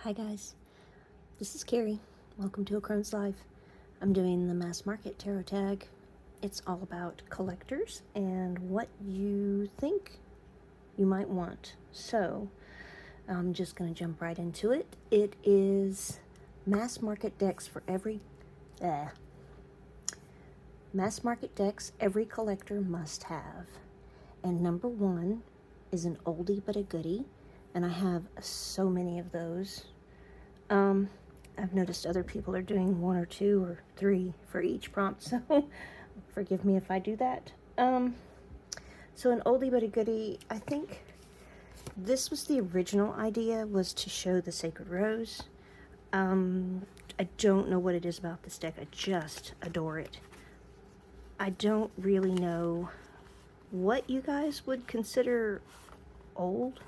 Hi guys, this is Carrie. Welcome to A Crone's Life. I'm doing the mass market tarot tag. It's all about collectors and what you think you might want. So I'm just going to jump right into it. It is mass market decks for every mass market decks every collector must have. And number one is an oldie but a goodie. And I have so many of those. I've noticed other people are doing 1 or 2 or 3 for each prompt, so forgive me if I do that. So an oldie but a goodie, I think this was the original idea, was to show the Sacred Rose. I don't know what it is about this deck. I just adore it. I don't really know what you guys would consider old.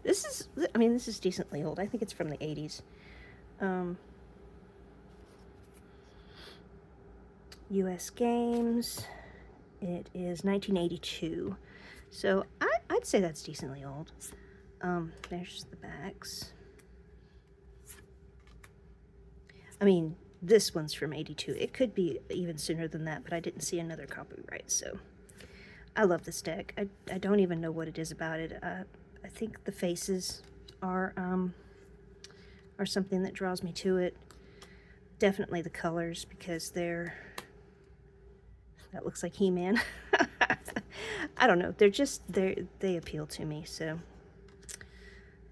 This is decently old. I think it's from the 80s. US Games. It is 1982. So I'd say that's decently old. There's the backs. I mean, this one's from 82. It could be even sooner than that, but I didn't see another copyright, so I love this deck. I don't even know what it is about it. I think the faces are something that draws me to it. Definitely the colors, because that looks like He-Man. I don't know. They appeal to me. So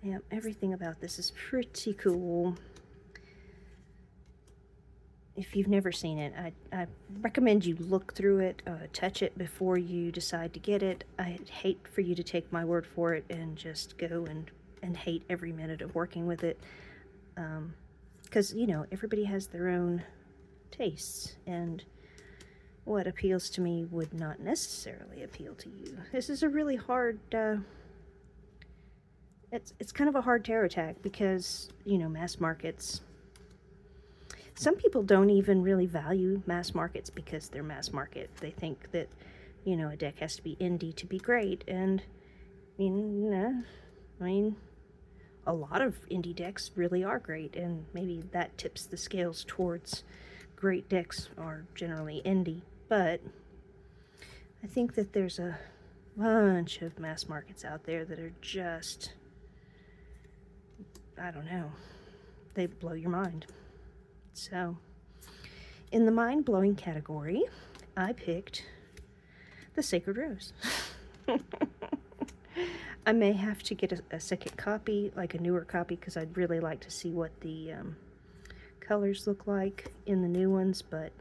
yeah, everything about this is pretty cool. If you've never seen it, I recommend you look through it, touch it before you decide to get it. I'd hate for you to take my word for it and just go and hate every minute of working with it. Because, you know, everybody has their own tastes, and what appeals to me would not necessarily appeal to you. This is a really hard, it's kind of a hard tarot tag because, you know, mass markets. Some people don't even really value mass markets because they're mass market. They think that, you know, a deck has to be indie to be great. And, I mean, a lot of indie decks really are great. And maybe that tips the scales towards great decks are generally indie. But I think that there's a bunch of mass markets out there that are just, I don't know, they blow your mind. So, in the mind-blowing category, I picked the Sacred Rose. I may have to get a second copy, like a newer copy, because I'd really like to see what the colors look like in the new ones, but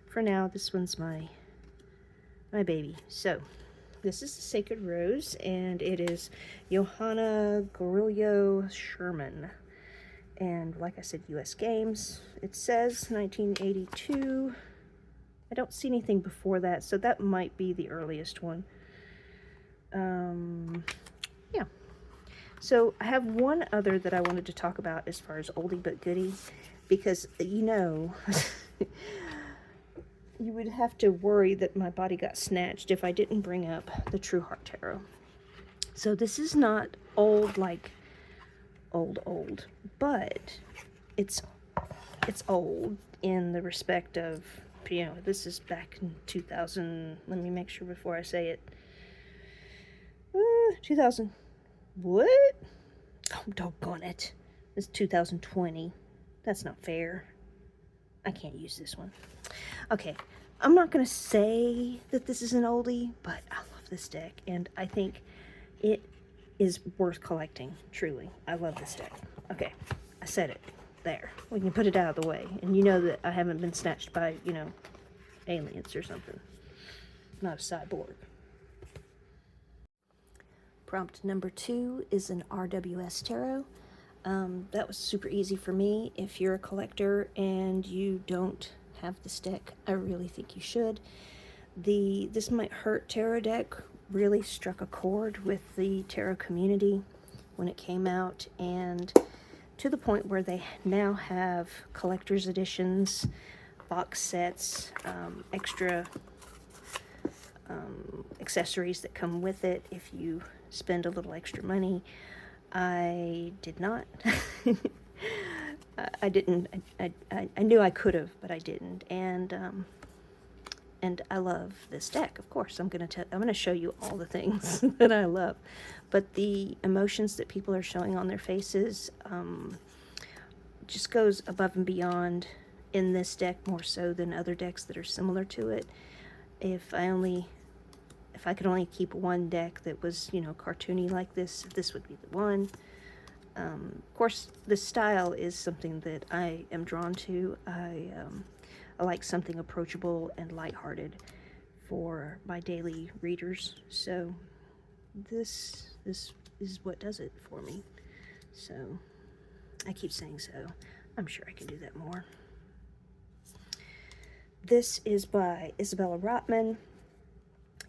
for now, this one's my baby. So, this is the Sacred Rose, and it is Johanna Gorillo Sherman. And like I said, US Games. It says 1982. I don't see anything before that, so that might be the earliest one. Yeah. So I have one other that I wanted to talk about as far as oldie but goodie, because, you know, you would have to worry that my body got snatched if I didn't bring up the True Heart Tarot. So this is not old like old, but it's old in the respect of, you know, this is back in 2000. Let me make sure before I say it. 2000. What? Oh, doggone it. It's 2020. That's not fair. I can't use this one. Okay, I'm not going to say that this is an oldie, but I love this deck, and I think it is worth collecting, truly. I love this deck. Okay, I said it. There. We can put it out of the way. And you know that I haven't been snatched by, you know, aliens or something. Not a cyborg. Prompt number 2 is an RWS Tarot. That was super easy for me. If you're a collector and you don't have this deck, I really think you should. This Might Hurt tarot deck really struck a chord with the tarot community when it came out, and to the point where they now have collector's editions, box sets, extra accessories that come with it if you spend a little extra money. I did not. I didn't. I knew I could have, but I didn't. And I love this deck. Of course, I'm gonna show you all the things that I love, but the emotions that people are showing on their faces just goes above and beyond in this deck, more so than other decks that are similar to it. If I could only keep one deck that was, you know, cartoony like this would be the one. Of course, the style is something that I am drawn to. I like something approachable and lighthearted for my daily readers. So this is what does it for me. So I keep saying so. I'm sure I can do that more. This is by Isabella Rotman.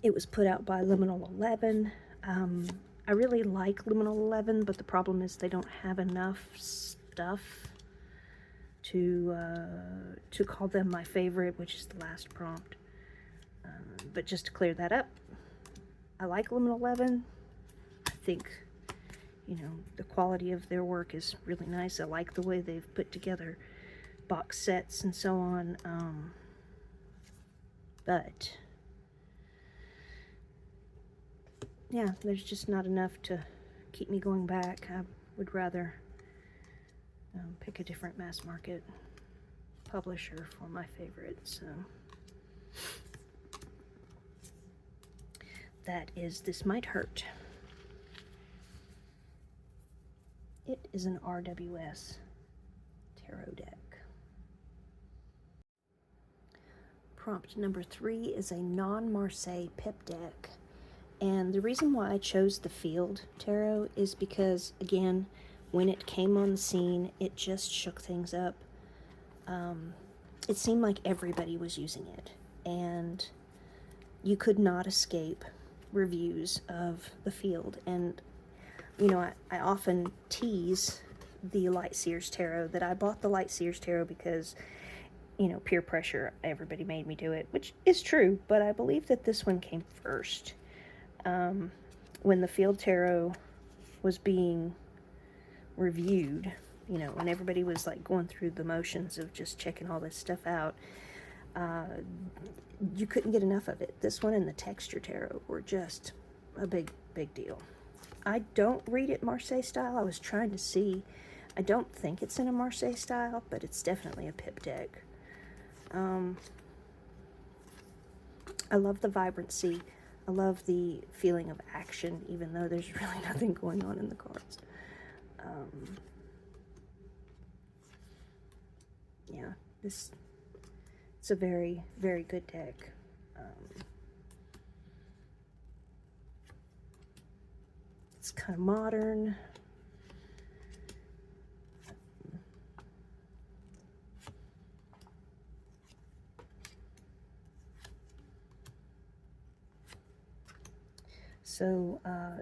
It was put out by Liminal 11. I really like Liminal 11, but the problem is they don't have enough stuff to call them my favorite, which is the last prompt. But just to clear that up, I like Liminal 11. I think, you know, the quality of their work is really nice. I like the way they've put together box sets and so on. But yeah, there's just not enough to keep me going back. I would rather pick a different mass market publisher for my favorite. So that is This Might Hurt. It is an RWS Tarot deck. Prompt number 3 is a non-Marseille pip deck. And the reason why I chose the Field Tarot is because, again, when it came on the scene, it just shook things up. It seemed like everybody was using it, and you could not escape reviews of the Field. And, you know, I often tease the Light Seers Tarot that I bought the Light Seers Tarot because, you know, peer pressure, everybody made me do it, which is true, but I believe that this one came first. When the Field Tarot was being reviewed, you know, when everybody was like going through the motions of just checking all this stuff out, you couldn't get enough of it. This one and the Texture Tarot were just a big deal. I don't read it Marseille style. I was trying to see. I don't think it's in a Marseille style, but it's definitely a pip deck. I love the vibrancy. I love the feeling of action, even though there's really nothing going on in the cards. Yeah, it's a very good deck. It's kind of modern. So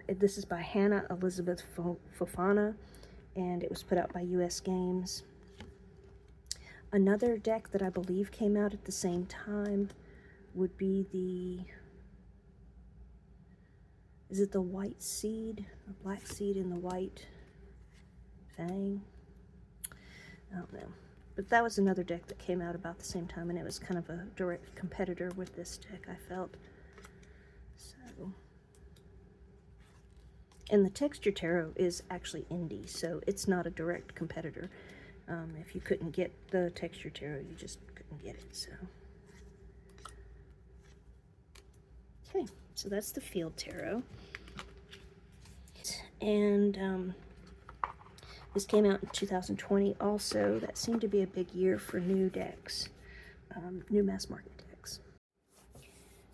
this is by Hannah Elizabeth Fofana, and it was put out by US Games. Another deck that I believe came out at the same time would be is it the White Seed? The Black Seed and the White Fang? I don't know. But that was another deck that came out about the same time, and it was kind of a direct competitor with this deck, I felt. So... And the Texture Tarot is actually indie, so it's not a direct competitor. If you couldn't get the Texture Tarot, you just couldn't get it, so. Okay, so that's the Field Tarot. And this came out in 2020 also. That seemed to be a big year for new decks, new mass market decks.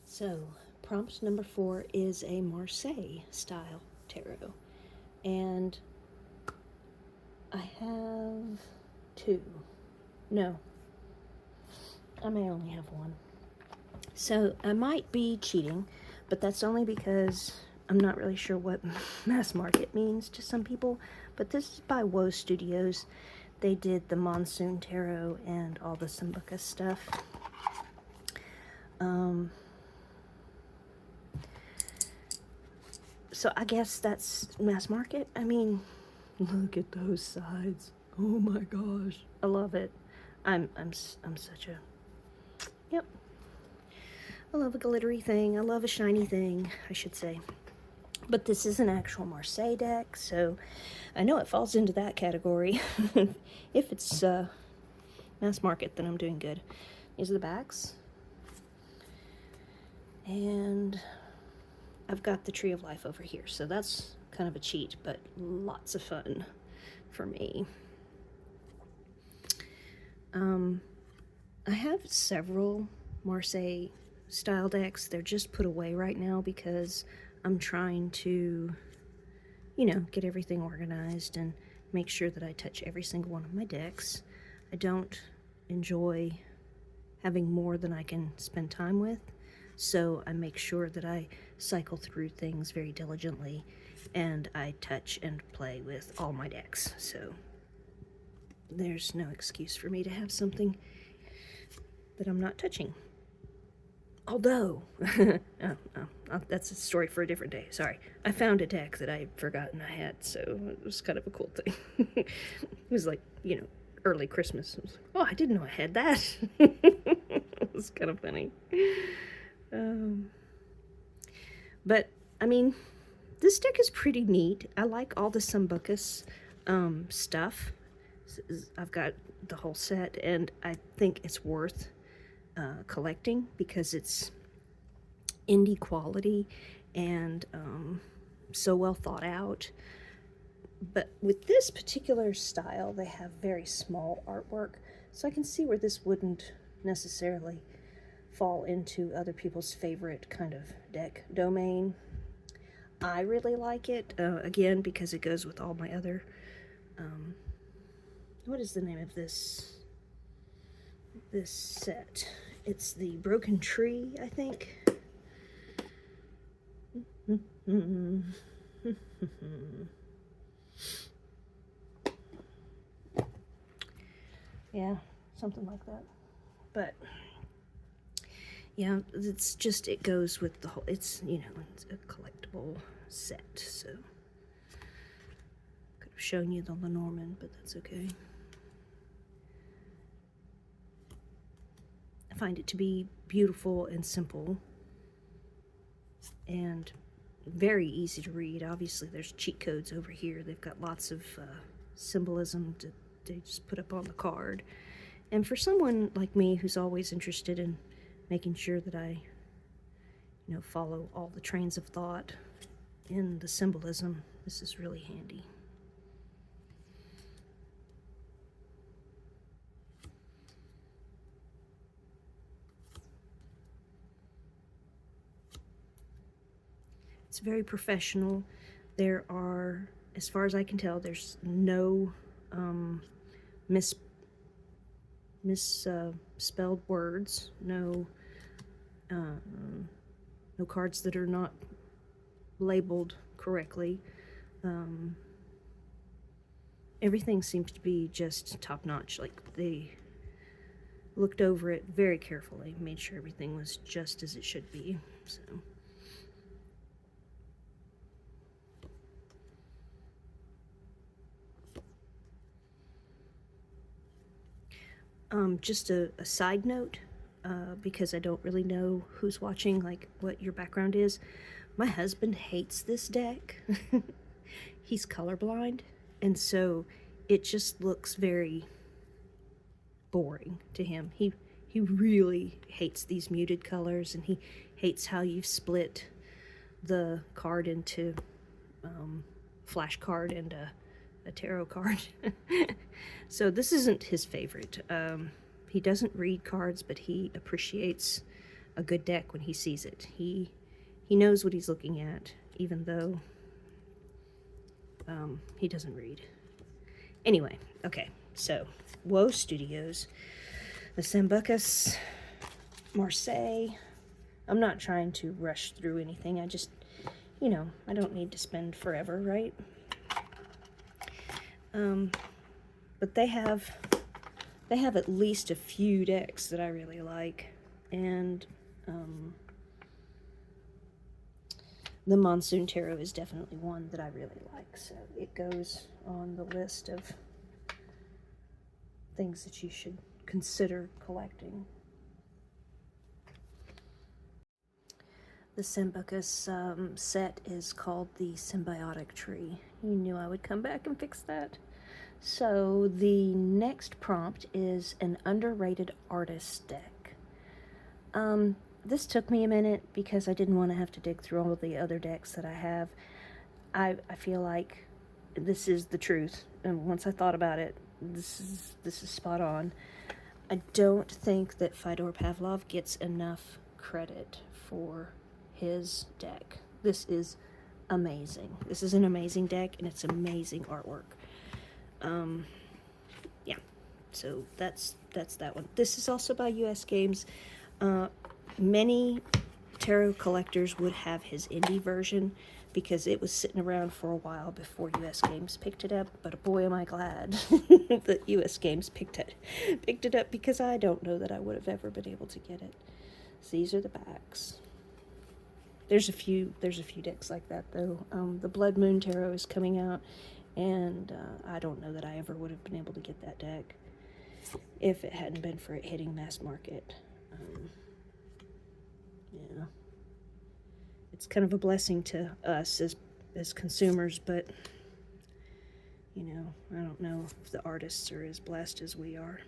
So, prompt number 4 is a Marseille style tarot, and I have 2. No, I may only have 1. So I might be cheating, but that's only because I'm not really sure what mass market means to some people. But this is by Woe Studios. They did the Monsoon Tarot and all the Sambuca stuff. So I guess that's mass market. I mean, Look at those sides. Oh my gosh. I love it. I'm such a, yep. I love a glittery thing. I love a shiny thing, I should say. But this is an actual Marseille deck, so I know it falls into that category. If it's mass market, then I'm doing good. These are the backs. And I've got the Tree of Life over here, so that's kind of a cheat, but lots of fun for me. I have several Marseille style decks. They're just put away right now because I'm trying to, you know, get everything organized and make sure that I touch every single one of my decks. I don't enjoy having more than I can spend time with, so I make sure that I cycle through things very diligently and I touch and play with all my decks. So there's no excuse for me to have something that I'm not touching. Although, that's a story for a different day. Sorry. I found a deck that I had forgotten I had, so it was kind of a cool thing. It was like, you know, early Christmas. I was like, oh, I didn't know I had that. It was kind of funny. But, I mean, this deck is pretty neat. I like all the Sambucus stuff. I've got the whole set, and I think it's worth collecting because it's indie quality and so well thought out. But with this particular style, they have very small artwork, so I can see where this wouldn't necessarily fall into other people's favorite kind of deck domain. I really like it, again, because it goes with all my other, what is the name of this set? It's the Broken Tree, I think. Yeah, something like that. But yeah, it's just, it goes with the whole, it's, you know, it's a collectible set, so could have shown you the Lenormand, but that's okay. I find it to be beautiful and simple and very easy to read. Obviously there's cheat codes over here. They've got lots of symbolism to they just put up on the card. And for someone like me who's always interested in making sure that I, you know, follow all the trains of thought in the symbolism, this is really handy. It's very professional. There are, as far as I can tell, there's no misspelled words, no cards that are not labeled correctly. Everything seems to be just top-notch. Like, they looked over it very carefully, made sure everything was just as it should be. So just a side note, because I don't really know who's watching, like what your background is. My husband hates this deck. He's colorblind, and so it just looks very boring to him. He really hates these muted colors, and he hates how you've split the card into flash card and a tarot card. So this isn't his favorite. He doesn't read cards, but he appreciates a good deck when he sees it. He knows what he's looking at, even though he doesn't read. Anyway, okay, so Woe Studios, the Sambucus Marseille. I'm not trying to rush through anything. I just, you know, I don't need to spend forever, right? But they have at least a few decks that I really like, and the Monsoon Tarot is definitely one that I really like, so it goes on the list of things that you should consider collecting. The Sambucus set is called the Symbiotic Tree. You knew I would come back and fix that. So the next prompt is an underrated artist deck. This took me a minute because I didn't want to have to dig through all of the other decks that I have. I feel like this is the truth, and once I thought about it, this is spot on. I don't think that Fyodor Pavlov gets enough credit for his deck. This is amazing. This is an amazing deck, and it's amazing artwork. Yeah, so that's that one. This is also by US Games. Many tarot collectors would have his indie version because it was sitting around for a while before US Games picked it up, but boy am I glad that US Games picked it up, because I don't know that I would have ever been able to get it. So these are the backs. There's a few decks like that though. The Blood Moon Tarot is coming out, and I don't know that I ever would have been able to get that deck if it hadn't been for it hitting mass market. Yeah, it's kind of a blessing to us as consumers, but you know, I don't know if the artists are as blessed as we are.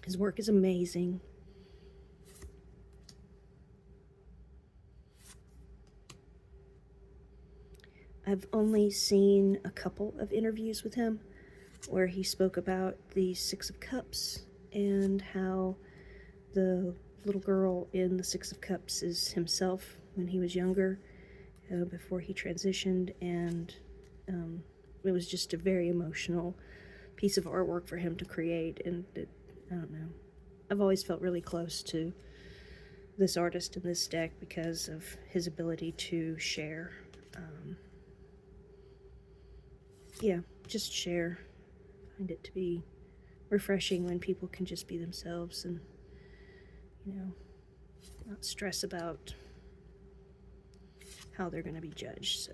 His work is amazing. I've only seen a couple of interviews with him where he spoke about the Six of Cups and how the little girl in the Six of Cups is himself when he was younger, before he transitioned, and it was just a very emotional piece of artwork for him to create, and I don't know. I've always felt really close to this artist in this deck because of his ability to share. Yeah, just share. I find it to be refreshing when people can just be themselves and, you know, not stress about how they're going to be judged, so.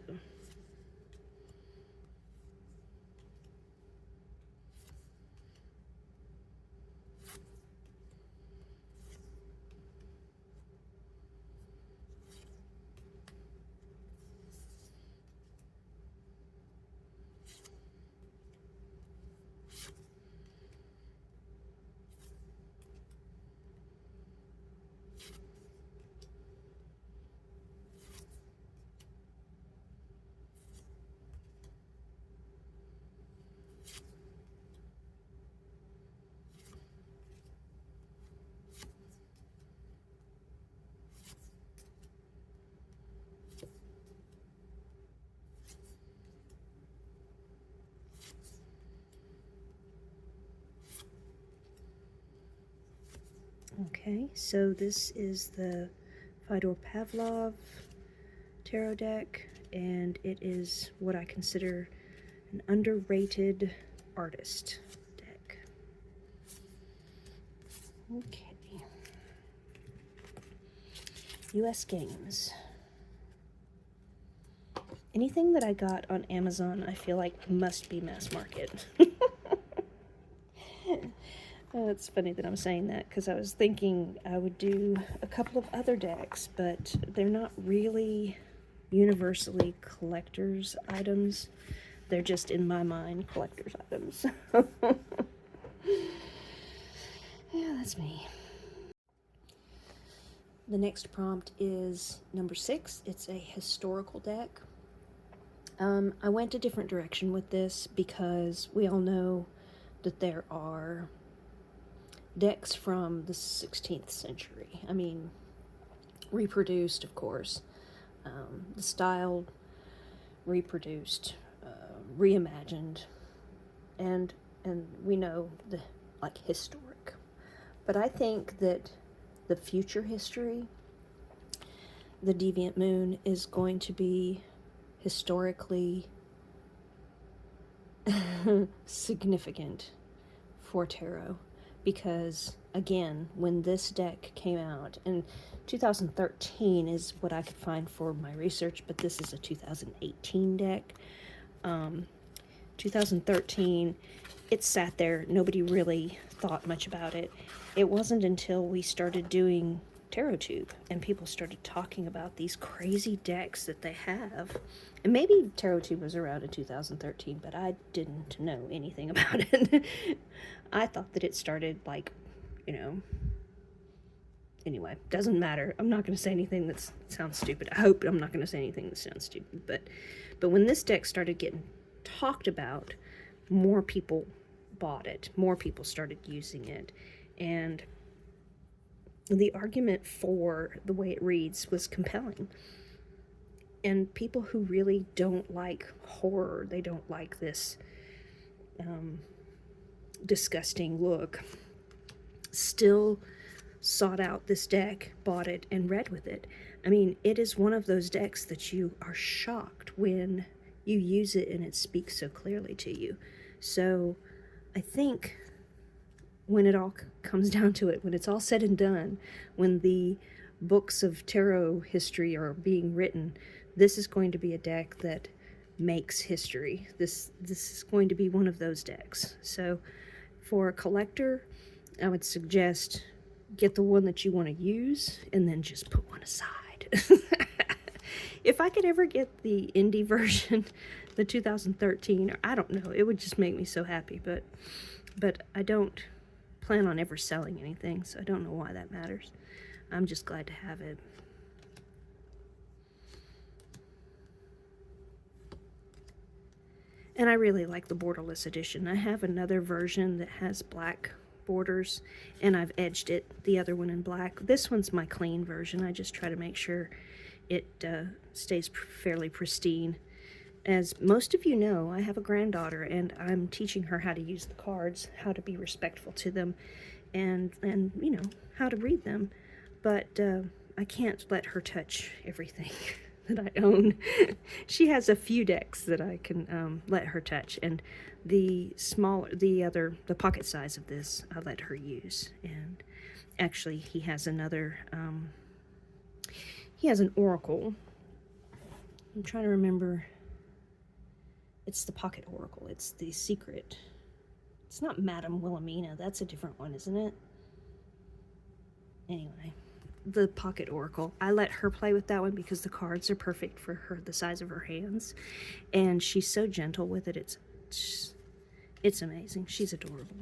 Okay, so this is the Fyodor Pavlov tarot deck, and it is what I consider an underrated artist deck. Okay. US Games. Anything that I got on Amazon, I feel like must be mass market. It's funny that I'm saying that, because I was thinking I would do a couple of other decks, but they're not really universally collector's items. They're just, in my mind, collector's items. Yeah, that's me. The next prompt is number 6. It's a historical deck. I went a different direction with this because we all know that there are decks from the 16th century. I mean, reproduced, of course. The style reproduced, reimagined, and we know the historic. But I think that the future history, the Deviant Moon, is going to be historically significant for tarot, because, again, when this deck came out, and 2013 is what I could find for my research, but this is a 2018 deck. 2013, it sat there. Nobody really thought much about it. It wasn't until we started doing TarotTube and people started talking about these crazy decks that they have. And maybe TarotTube was around in 2013, but I didn't know anything about it. I thought that it started like, you know, anyway, doesn't matter. I'm not going to say anything that sounds stupid. I hope I'm not going to say anything that sounds stupid. But when this deck started getting talked about, more people bought it. More people started using it. And the argument for the way it reads was compelling. And people who really don't like horror, they don't like this disgusting look, still sought out this deck, bought it, and read with it. I mean, it is one of those decks that you are shocked when you use it and it speaks so clearly to you. So I think when it all comes down to it, when it's all said and done, when the books of tarot history are being written, this is going to be a deck that makes history. This is going to be one of those decks. So for a collector, I would suggest get the one that you want to use and then just put one aside. If I could ever get the indie version, the 2013, or I don't know, it would just make me so happy. But I don't plan on ever selling anything, so I don't know why that matters. I'm just glad to have it. And I really like the borderless edition. I have another version that has black borders, and I've edged it, the other one in black. This one's my clean version. I just try to make sure it stays fairly pristine. As most of you know, I have a granddaughter, and I'm teaching her how to use the cards, how to be respectful to them, and you know, how to read them. But I can't let her touch everything that I own. She has a few decks that I can let her touch, and the pocket size of this I let her use. And actually, he has another. He has an oracle. I'm trying to remember. It's the pocket oracle. It's the secret. It's not Madame Wilhelmina. That's a different one, isn't it? Anyway, the pocket oracle. I let her play with that one because the cards are perfect for her, the size of her hands, and she's so gentle with it. It's amazing. She's adorable.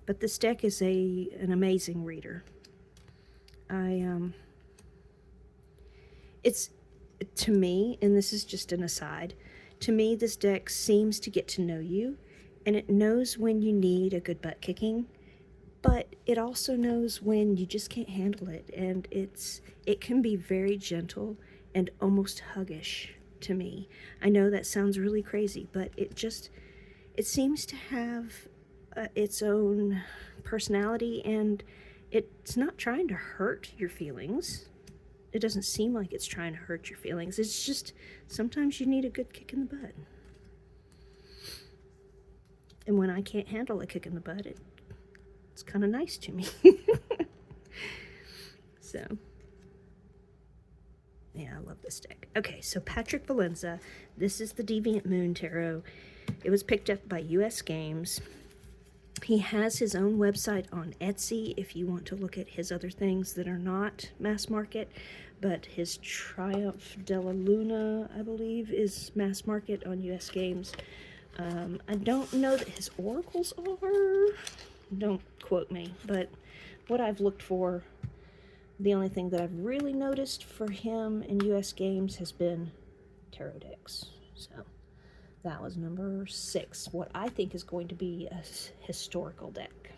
But this deck is an amazing reader. It's, to me, and this is just an aside, to me this deck seems to get to know you, and it knows when you need a good butt kicking, but it also knows when you just can't handle it, and it can be very gentle and almost huggish to me. I know that sounds really crazy, but it seems to have its own personality, and it's not trying to hurt your feelings. It doesn't seem like it's trying to hurt your feelings. It's just sometimes you need a good kick in the butt. And when I can't handle a kick in the butt, it's kind of nice to me. So, yeah, I love this deck. Okay, so Patrick Valenza. This is the Deviant Moon Tarot. It was picked up by US Games. He has his own website on Etsy if you want to look at his other things that are not mass market, but his Triumph della Luna, I believe, is mass market on US Games. I don't know that his oracles are. Don't quote me, but what I've looked for, the only thing that I've really noticed for him in US Games has been tarot decks. So that was number 6, what I think is going to be a historical deck.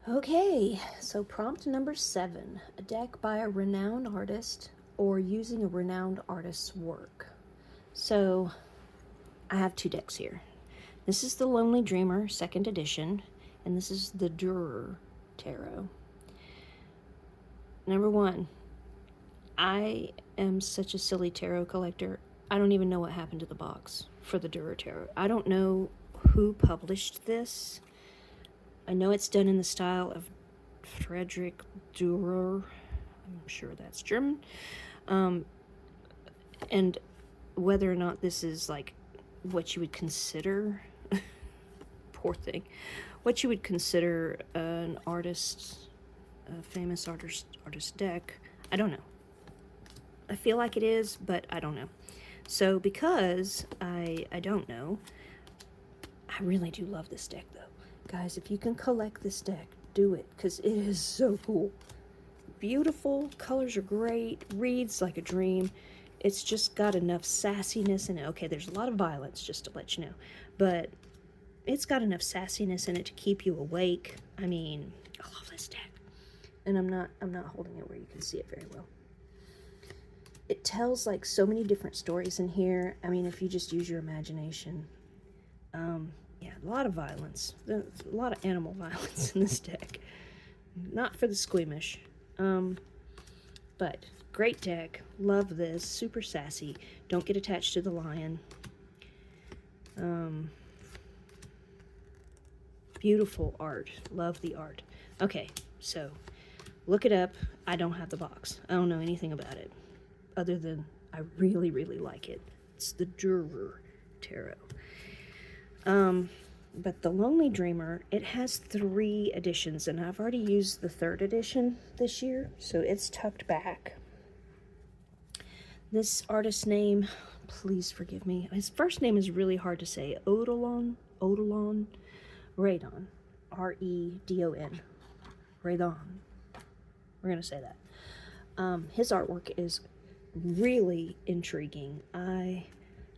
Okay, so prompt number 7, a deck by a renowned artist or using a renowned artist's work. So I have 2 decks here. This is the Lonely Dreamer 2nd edition, and this is the Dürer Tarot. Number 1. I am such a silly tarot collector. I don't even know what happened to the box for the Dürer Tarot. I don't know who published this. I know it's done in the style of Friedrich Dürer. I'm sure that's German. And whether or not this is like what you would consider, poor thing, what you would consider an artist, a famous artist deck, I don't know. I feel like it is, but I don't know. So because I don't know, I really do love this deck though. Guys, if you can collect this deck, do it, because it is so cool. Beautiful, colors are great, reads like a dream. It's just got enough sassiness in it. Okay, there's a lot of violence, just to let you know, but it's got enough sassiness in it to keep you awake. I mean, I love this deck. And I'm not holding it where you can see it very well. It tells like so many different stories in here. I mean, if you just use your imagination. Yeah, a lot of violence. A lot of animal violence in this deck. Not for the squeamish. But great deck. Love this. Super sassy. Don't get attached to the lion. Beautiful art. Love the art. Okay, so look it up. I don't have the box. I don't know anything about it, other than I really, really like it. It's the Dürer Tarot. But the Lonely Dreamer, it has 3 editions, and I've already used the 3rd edition this year, so it's tucked back. This artist's name, please forgive me, his first name is really hard to say. Odilon Radon, R-E-D-O-N, Radon. We're gonna say that. His artwork is really intriguing. I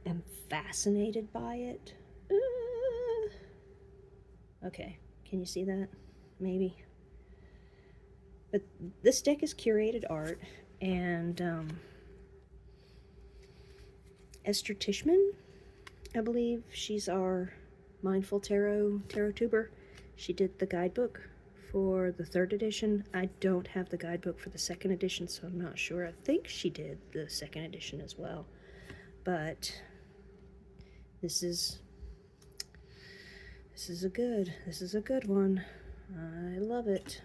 am fascinated by it. Okay, can you see that? Maybe. But this deck is curated art, and Esther Tishman, I believe, she's our Mindful Tarot tuber. She did the guidebook for the 3rd edition. I don't have the guidebook for the 2nd edition, so I'm not sure. I think she did the 2nd edition as well. But this is a good one. I love it.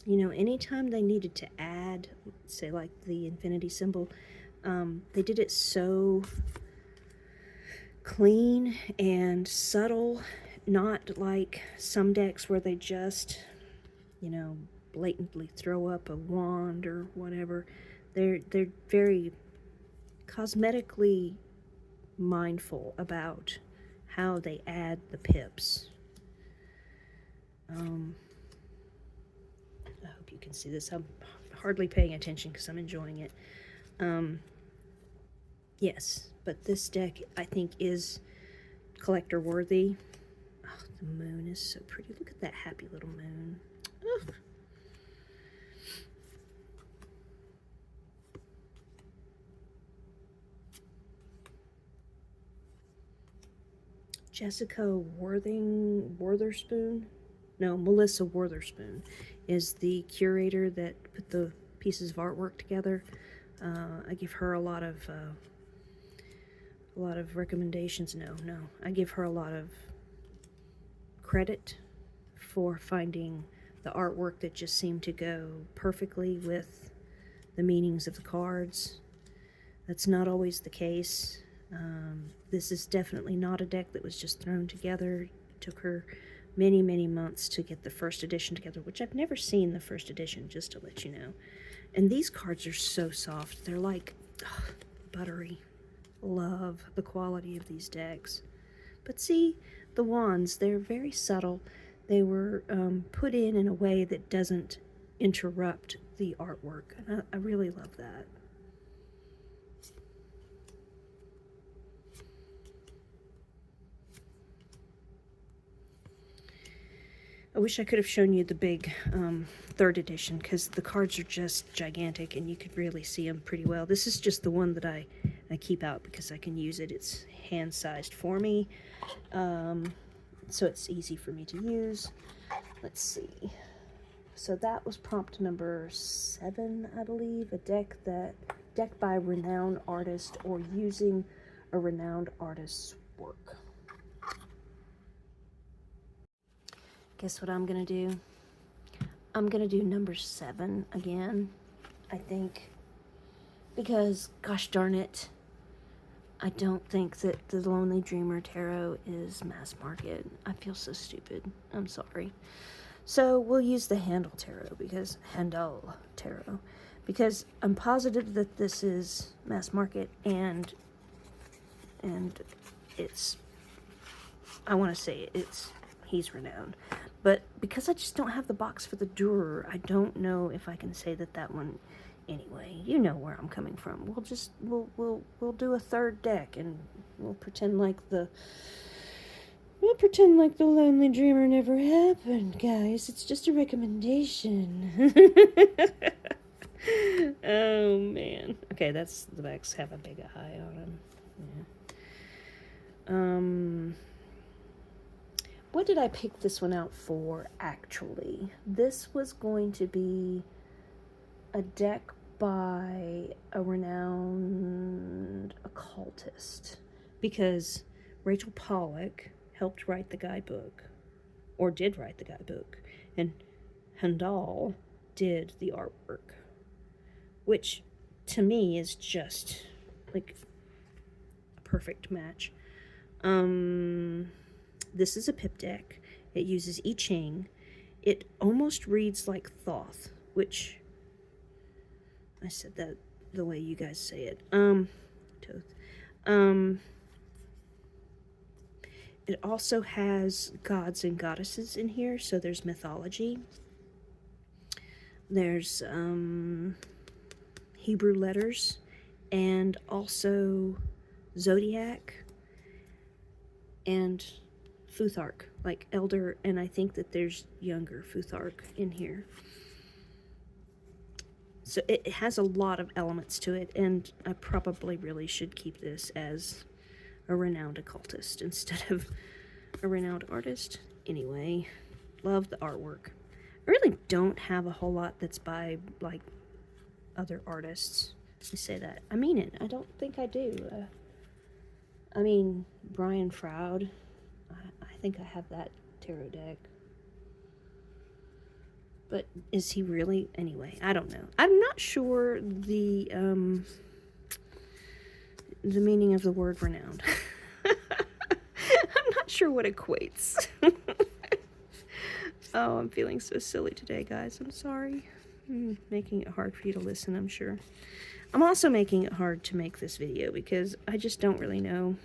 You know, anytime they needed to add, say like the infinity symbol, they did it so clean and subtle, not like some decks where they just, you know, blatantly throw up a wand or whatever. They're very cosmetically mindful about how they add the pips. I hope you can see this. I'm hardly paying attention because I'm enjoying it. Yes, but this deck I think is collector worthy. Oh, the moon is so pretty. Look at that happy little moon. Ugh. Melissa Wortherspoon is the curator that put the pieces of artwork together. I give her a lot of recommendations. I give her a lot of credit for finding the artwork that just seemed to go perfectly with the meanings of the cards. That's not always the case. This is definitely not a deck that was just thrown together. It took her many, many months to get the 1st edition together, which I've never seen the 1st edition, just to let you know. And these cards are so soft. They're like buttery. Love the quality of these decks. But see, the wands, they're very subtle. They were put in a way that doesn't interrupt the artwork. And I really love that. I wish I could have shown you the big 3rd edition, because the cards are just gigantic and you could really see them pretty well. This is just the one that I keep out because I can use it. It's hand-sized for me, so it's easy for me to use. Let's see. So that was prompt number 7, I believe. A deck by a renowned artist or using a renowned artist's work. Guess what I'm gonna do? I'm gonna do number 7 again, I think, because gosh darn it, I don't think that the Lonely Dreamer Tarot is mass market. I feel so stupid. I'm sorry. So we'll use the Handel Tarot because I'm positive that this is mass market and it's, I want to say he's renowned. But because I just don't have the box for the Durer, I don't know if I can say that one. Anyway, you know where I'm coming from. We'll do a third deck and we'll pretend like the Lonely Dreamer never happened, guys. It's just a recommendation. Oh man. Okay, the backs have a big eye on them. Yeah. What did I pick this one out for, actually? This was going to be a deck by a renowned occultist, because Rachel Pollack helped write the guidebook, or did write the guidebook, and Handel did the artwork, which to me is just like a perfect match. This is a pip deck. It uses I Ching. It almost reads like Thoth, which I said that the way you guys say it. Toth. It also has gods and goddesses in here, so there's mythology. There's Hebrew letters, and also zodiac and Futhark, like elder, and I think that there's younger Futhark in here. So it has a lot of elements to it, and I probably really should keep this as a renowned occultist instead of a renowned artist. Anyway, love the artwork. I really don't have a whole lot that's by, like, other artists. I say that. I mean it. I don't think I do. I mean, Brian Froud. I think I have that tarot deck. But is he really? Anyway, I don't know. I'm not sure the meaning of the word renowned. I'm not sure what equates. Oh, I'm feeling so silly today, guys. I'm sorry. I'm making it hard for you to listen, I'm sure. I'm also making it hard to make this video because I just don't really know.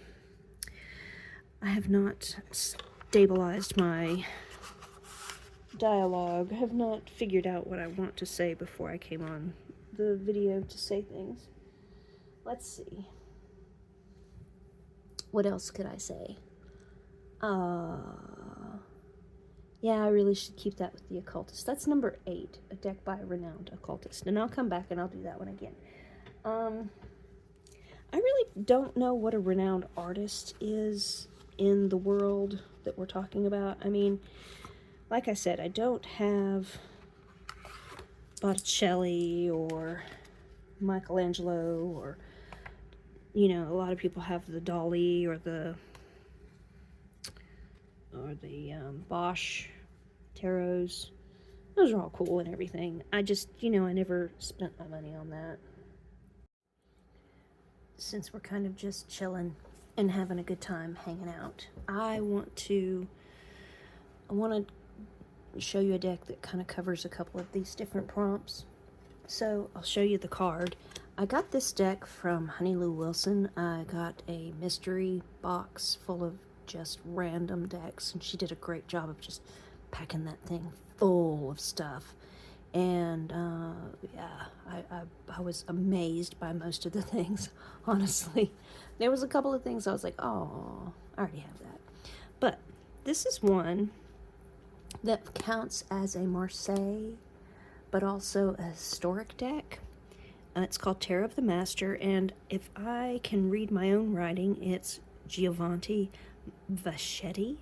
I have not stabilized my dialogue. I have not figured out what I want to say before I came on the video to say things. Let's see. What else could I say? Yeah, I really should keep that with the occultist. That's number 8, a deck by a renowned occultist. And I'll come back and I'll do that one again. I really don't know what a renowned artist is in the world that we're talking about. I mean, like I said, I don't have Botticelli or Michelangelo or, you know, a lot of people have the Dali or the Bosch tarots. Those are all cool and everything. I just, you know, I never spent my money on that. Since we're kind of just chilling and having a good time hanging out, I want to show you a deck that kind of covers a couple of these different prompts. So I'll show you the card. I got this deck from Honey Lou Wilson. I got a mystery box full of just random decks, and she did a great job of just packing that thing full of stuff. And yeah, I was amazed by most of the things, honestly. There was a couple of things I was like, oh, I already have that. But this is one that counts as a Marseille, but also a historic deck. It's called Tarot of the Master, and if I can read my own writing, it's Giovanni Vacchetti.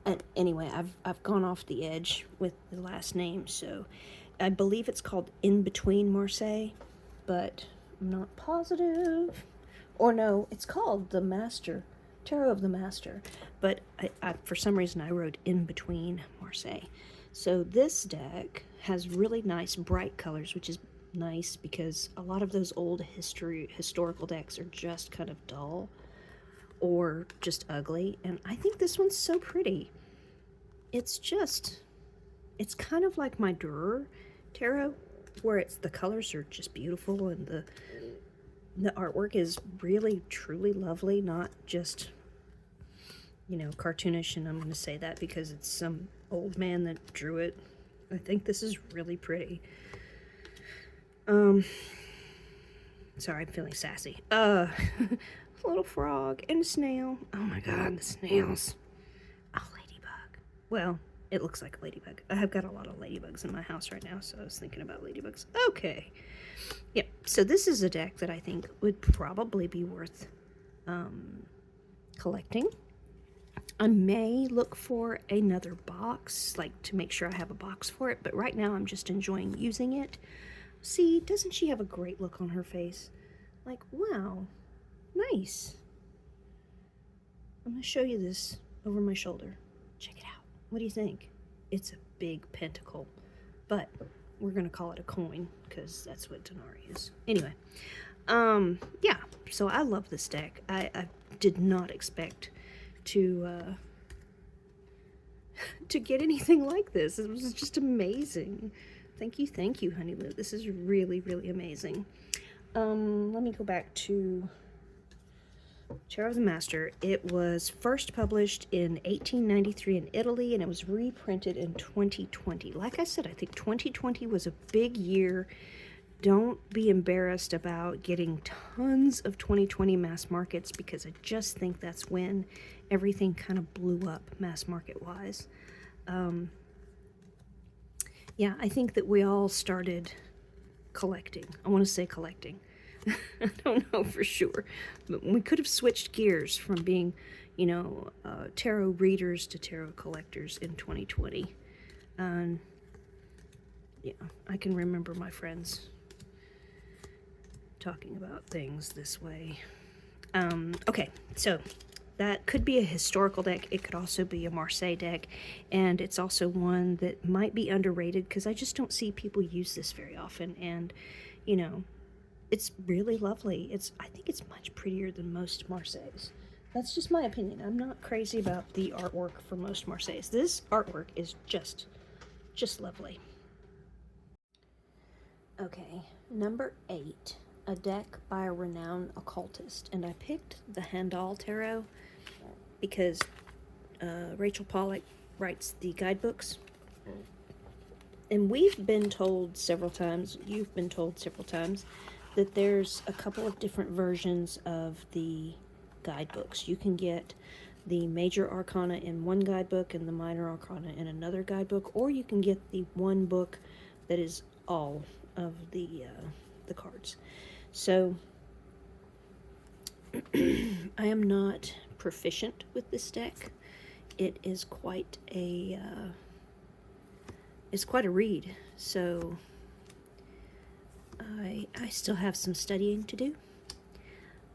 And anyway, I've gone off the edge with the last name, so I believe it's called In Between Marseille, but I'm not positive. Or no, it's called the Master, Tarot of the Master, but I for some reason I wrote In Between Marseille. So this deck has really nice bright colors, which is nice because a lot of those old historical decks are just kind of dull or just ugly, and I think this one's so pretty. It's kind of like my Durer tarot, where the colors are just beautiful and the artwork is really truly lovely, not just, you know, cartoonish. And I'm going to say that because it's some old man that drew it. I think this is really pretty. Sorry, I'm feeling sassy. A little frog and a snail. Oh my god, the snails. Oh, ladybug. Well, it looks like a ladybug. I have got a lot of ladybugs in my house right now, so I was thinking about ladybugs. Okay. Yep, so this is a deck that I think would probably be worth collecting. I may look for another box, like to make sure I have a box for it, but right now I'm just enjoying using it. See, doesn't she have a great look on her face? Like, wow, nice. I'm going to show you this over my shoulder. Check it out. What do you think? It's a big pentacle, but we're going to call it a coin because that's what Denari is. Anyway, yeah, so I love this deck. I did not expect to get anything like this. It was just amazing. Thank you, Honey Lou. This is really, really amazing. Let me go back to Tarot of the Master. It was first published in 1893 in Italy, and it was reprinted in 2020. Like I said, I think 2020 was a big year. Don't be embarrassed about getting tons of 2020 mass markets, because I just think that's when everything kind of blew up mass market wise. Yeah, I think that we all started collecting. I want to say collecting. I don't know for sure, but we could have switched gears from being, you know, tarot readers to tarot collectors in 2020. And yeah, I can remember my friends talking about things this way. Okay, so that could be a historical deck. It could also be a Marseille deck, and it's also one that might be underrated because I just don't see people use this very often. And, you know, it's really lovely. I think it's much prettier than most Marseilles. That's just my opinion. I'm not crazy about the artwork for most Marseilles. This artwork is just lovely. Okay, number 8, a deck by a renowned occultist, and I picked the Handel Tarot because Rachel Pollack writes the guidebooks, and we've been told several times, you've been told several times, that there's a couple of different versions of the guidebooks. You can get the major arcana in one guidebook and the minor arcana in another guidebook, or you can get the one book that is all of the cards. So I am not proficient with this deck. It is quite a read. So I still have some studying to do.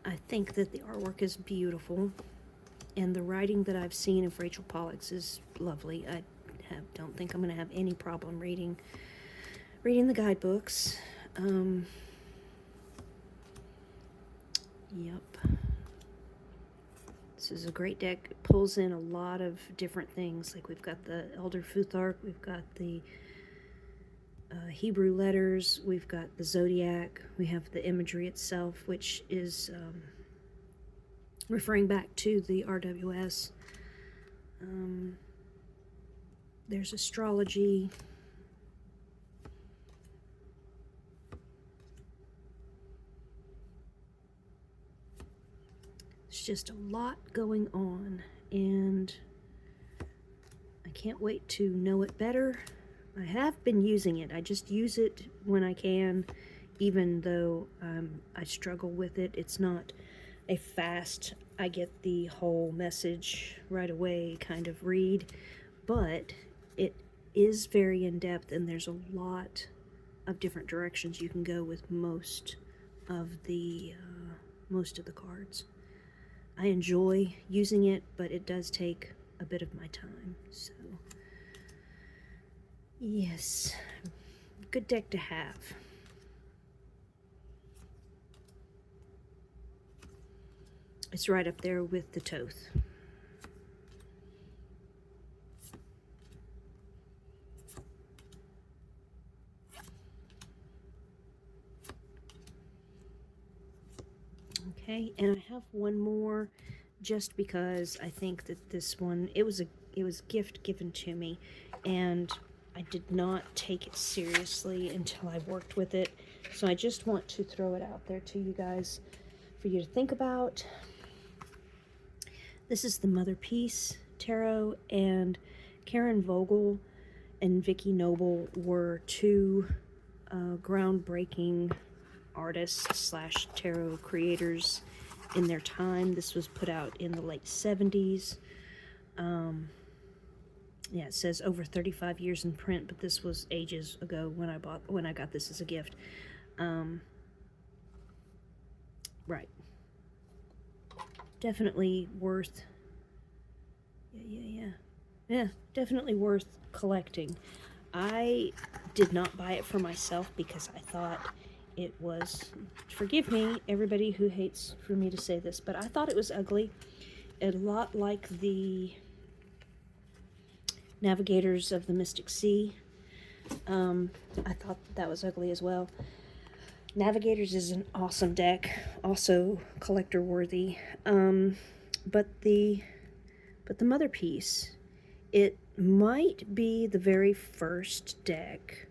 I think that the artwork is beautiful, and the writing that I've seen of Rachel Pollack's is lovely. I don't think I'm going to have any problem reading the guidebooks. Yep. This is a great deck. It pulls in a lot of different things. Like we've got the Elder Futhark, we've got the Hebrew letters, we've got the Zodiac, we have the imagery itself, which is referring back to the RWS. There's astrology. There's just a lot going on, and I can't wait to know it better. I have been using it. I just use it when I can, even though I struggle with it. It's not a fast, I get the whole message right away kind of read, but it is very in-depth, and there's a lot of different directions you can go with most of the cards. I enjoy using it, but it does take a bit of my time. So yes, good deck to have. It's right up there with the Thoth. Okay, and I have one more just because I think that this one, it was a gift given to me, and I did not take it seriously until I worked with it. So I just want to throw it out there to you guys for you to think about. This is the Mother Peace Tarot, and Karen Vogel and Vicki Noble were two groundbreaking artists slash tarot creators in their time. This was put out in the late 70s. Yeah, it says over 35 years in print, but this was ages ago when I got this as a gift. Right. Definitely worth. Yeah, definitely worth collecting. I did not buy it for myself because I thought it was, forgive me, everybody who hates for me to say this, but I thought it was ugly. A lot like the Navigators of the Mystic Sea. I thought that was ugly as well. Navigators is an awesome deck, also collector worthy. But the Mother Piece, it might be the very first deck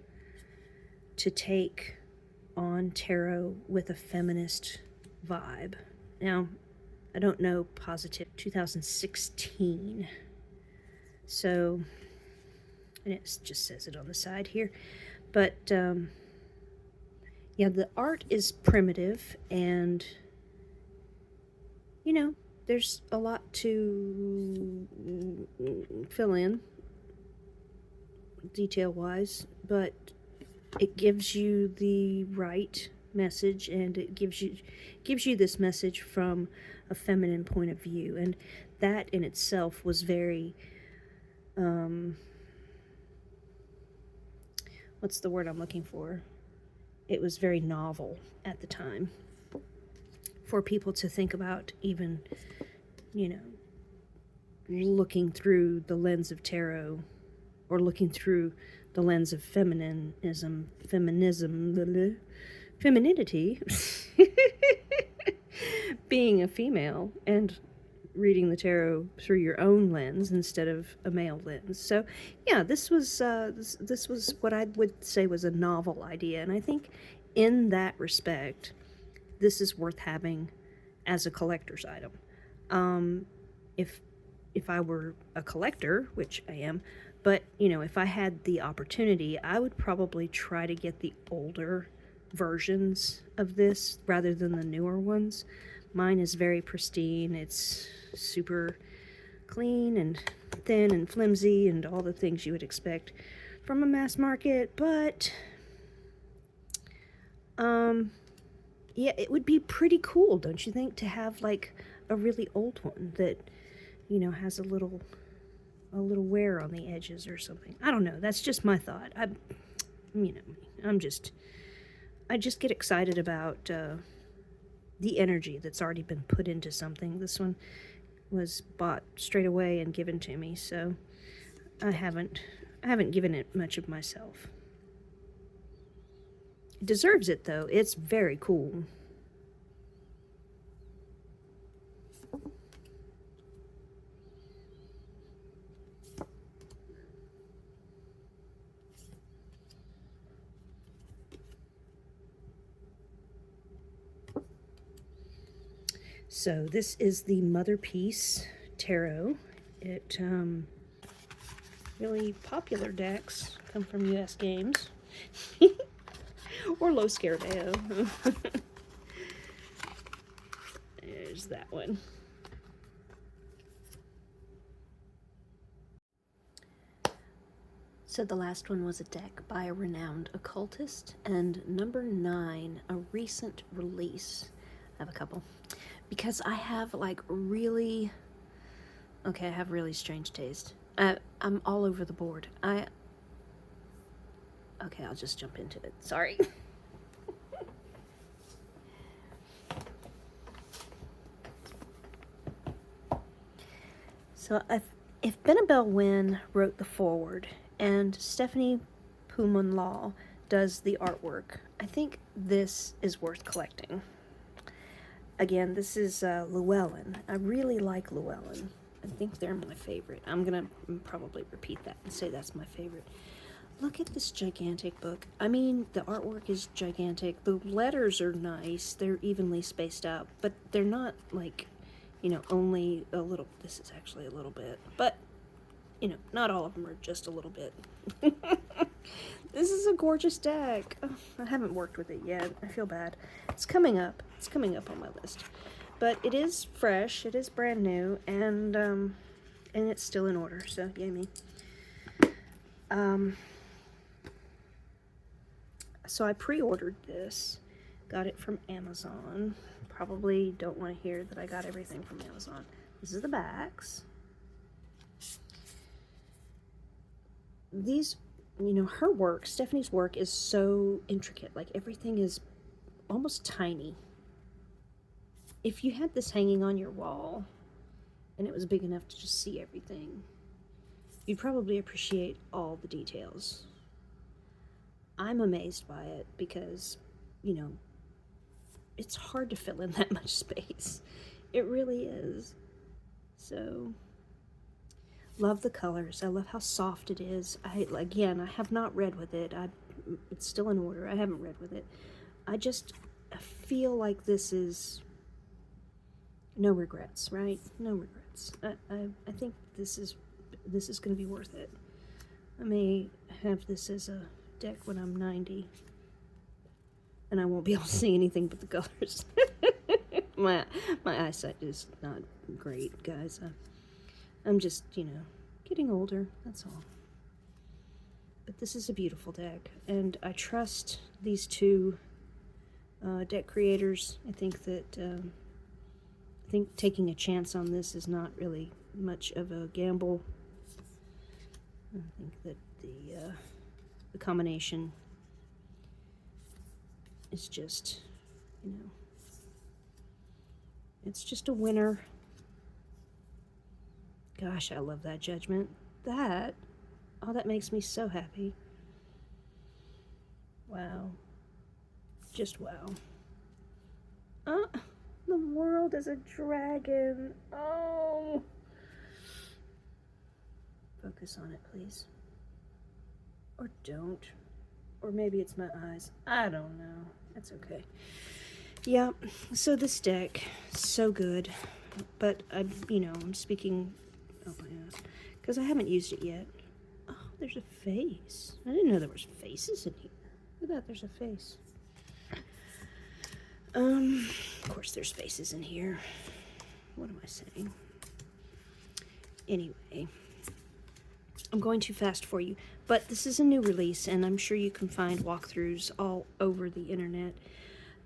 to take on tarot with a feminist vibe. Now, I don't know positive 2016. So, and it just says it on the side here. But, yeah, the art is primitive, and, you know, there's a lot to fill in, detail-wise, but it gives you the right message, and it gives you this message from a feminine point of view, and that in itself was very, what's the word I'm looking for? It was very novel at the time for people to think about, even, you know, looking through the lens of tarot, or looking through the lens of femininity, being a female, and reading the tarot through your own lens instead of a male lens. So yeah, this was this was what I would say was a novel idea, and I think in that respect, this is worth having as a collector's item. If I were a collector, which I am, but, you know, if I had the opportunity, I would probably try to get the older versions of this rather than the newer ones. Mine is very pristine. It's super clean and thin and flimsy and all the things you would expect from a mass market, but yeah, it would be pretty cool, don't you think, to have like a really old one that, you know, has a little wear on the edges or something. I don't know. That's just my thought. You know, I just get excited about the energy that's already been put into something. This one was bought straight away and given to me, so I haven't given it much of myself. It deserves it, though. It's very cool. So this is the Mother Peace Tarot. It really popular decks come from US Games or Low Scaredeo. There's that one. So the last one was a deck by a renowned occultist, and number 9, a recent release. I have a couple. Because I have like really, okay, I have really strange taste. I'm all over the board. Okay, I'll just jump into it. Sorry. So if Benabel Wynn wrote the foreword and Stephanie Puman Law does the artwork, I think this is worth collecting. Again, this is Llewellyn. I really like Llewellyn. I think they're my favorite. I'm going to probably repeat that and say that's my favorite. Look at this gigantic book. I mean, the artwork is gigantic. The letters are nice. They're evenly spaced out, but they're not like, you know, only a little. This is actually a little bit, but, you know, not all of them are just a little bit. This is a gorgeous deck. Oh, I haven't worked with it yet. I feel bad. It's coming up. It's coming up on my list. But it is fresh. It is brand new, and it's still in order, so yay me. So I pre-ordered this. Got it from Amazon. Probably don't want to hear that I got everything from Amazon. This is the backs. These, you know, her work, Stephanie's work, is so intricate. Like, everything is almost tiny. If you had this hanging on your wall and it was big enough to just see everything, you'd probably appreciate all the details. I'm amazed by it because, you know, it's hard to fill in that much space. It really is. So, love the colors. I love how soft it is. I have not read with it. It's still in order. I haven't read with it. I feel like this is no regrets, right? No regrets. I think this is going to be worth it. I may have this as a deck when I'm 90, and I won't be able to see anything but the colors. my eyesight is not great, guys. I'm just, you know, getting older, that's all. But this is a beautiful deck, and I trust these two deck creators. I think taking a chance on this is not really much of a gamble. I think that the combination is just, you know, it's just a winner. Gosh, I love that Judgment. That makes me so happy. Wow. Just wow. The world is a dragon. Oh. Focus on it, please. Or don't. Or maybe it's my eyes. I don't know. That's okay. Yeah, so this deck, so good. But I'm speaking out my ass because I haven't used it yet. Oh, there's a face. I didn't know there was faces in here. Look at that, there's a face. Of course there's faces in here. What am I saying? Anyway, I'm going too fast for you, but this is a new release, and I'm sure you can find walkthroughs all over the internet.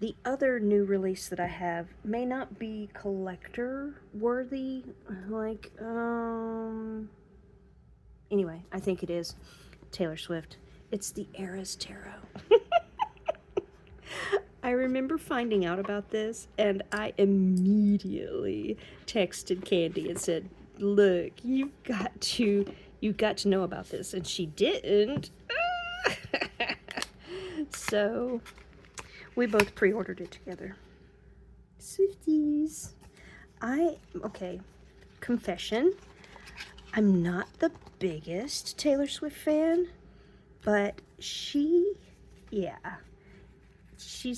The other new release that I have may not be collector worthy, like, anyway, I think it is. Taylor Swift. It's the A RWS Tarot. I remember finding out about this, and I immediately texted Candy and said, look, you've got to know about this, and she didn't. So we both pre-ordered it together. Swifties. Okay, confession, I'm not the biggest Taylor Swift fan, but she's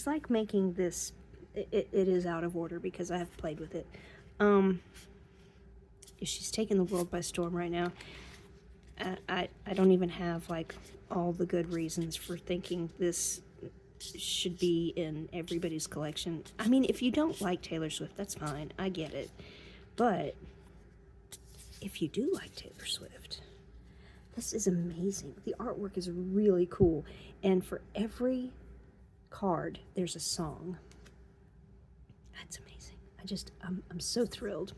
like making this, it is out of order because I have played with it. She's taking the world by storm right now. I don't even have like all the good reasons for thinking this should be in everybody's collection. I mean, if you don't like Taylor Swift, that's fine. I get it. But if you do like Taylor Swift, This is amazing. The artwork is really cool. And for every card, there's a song. That's amazing. I'm so thrilled.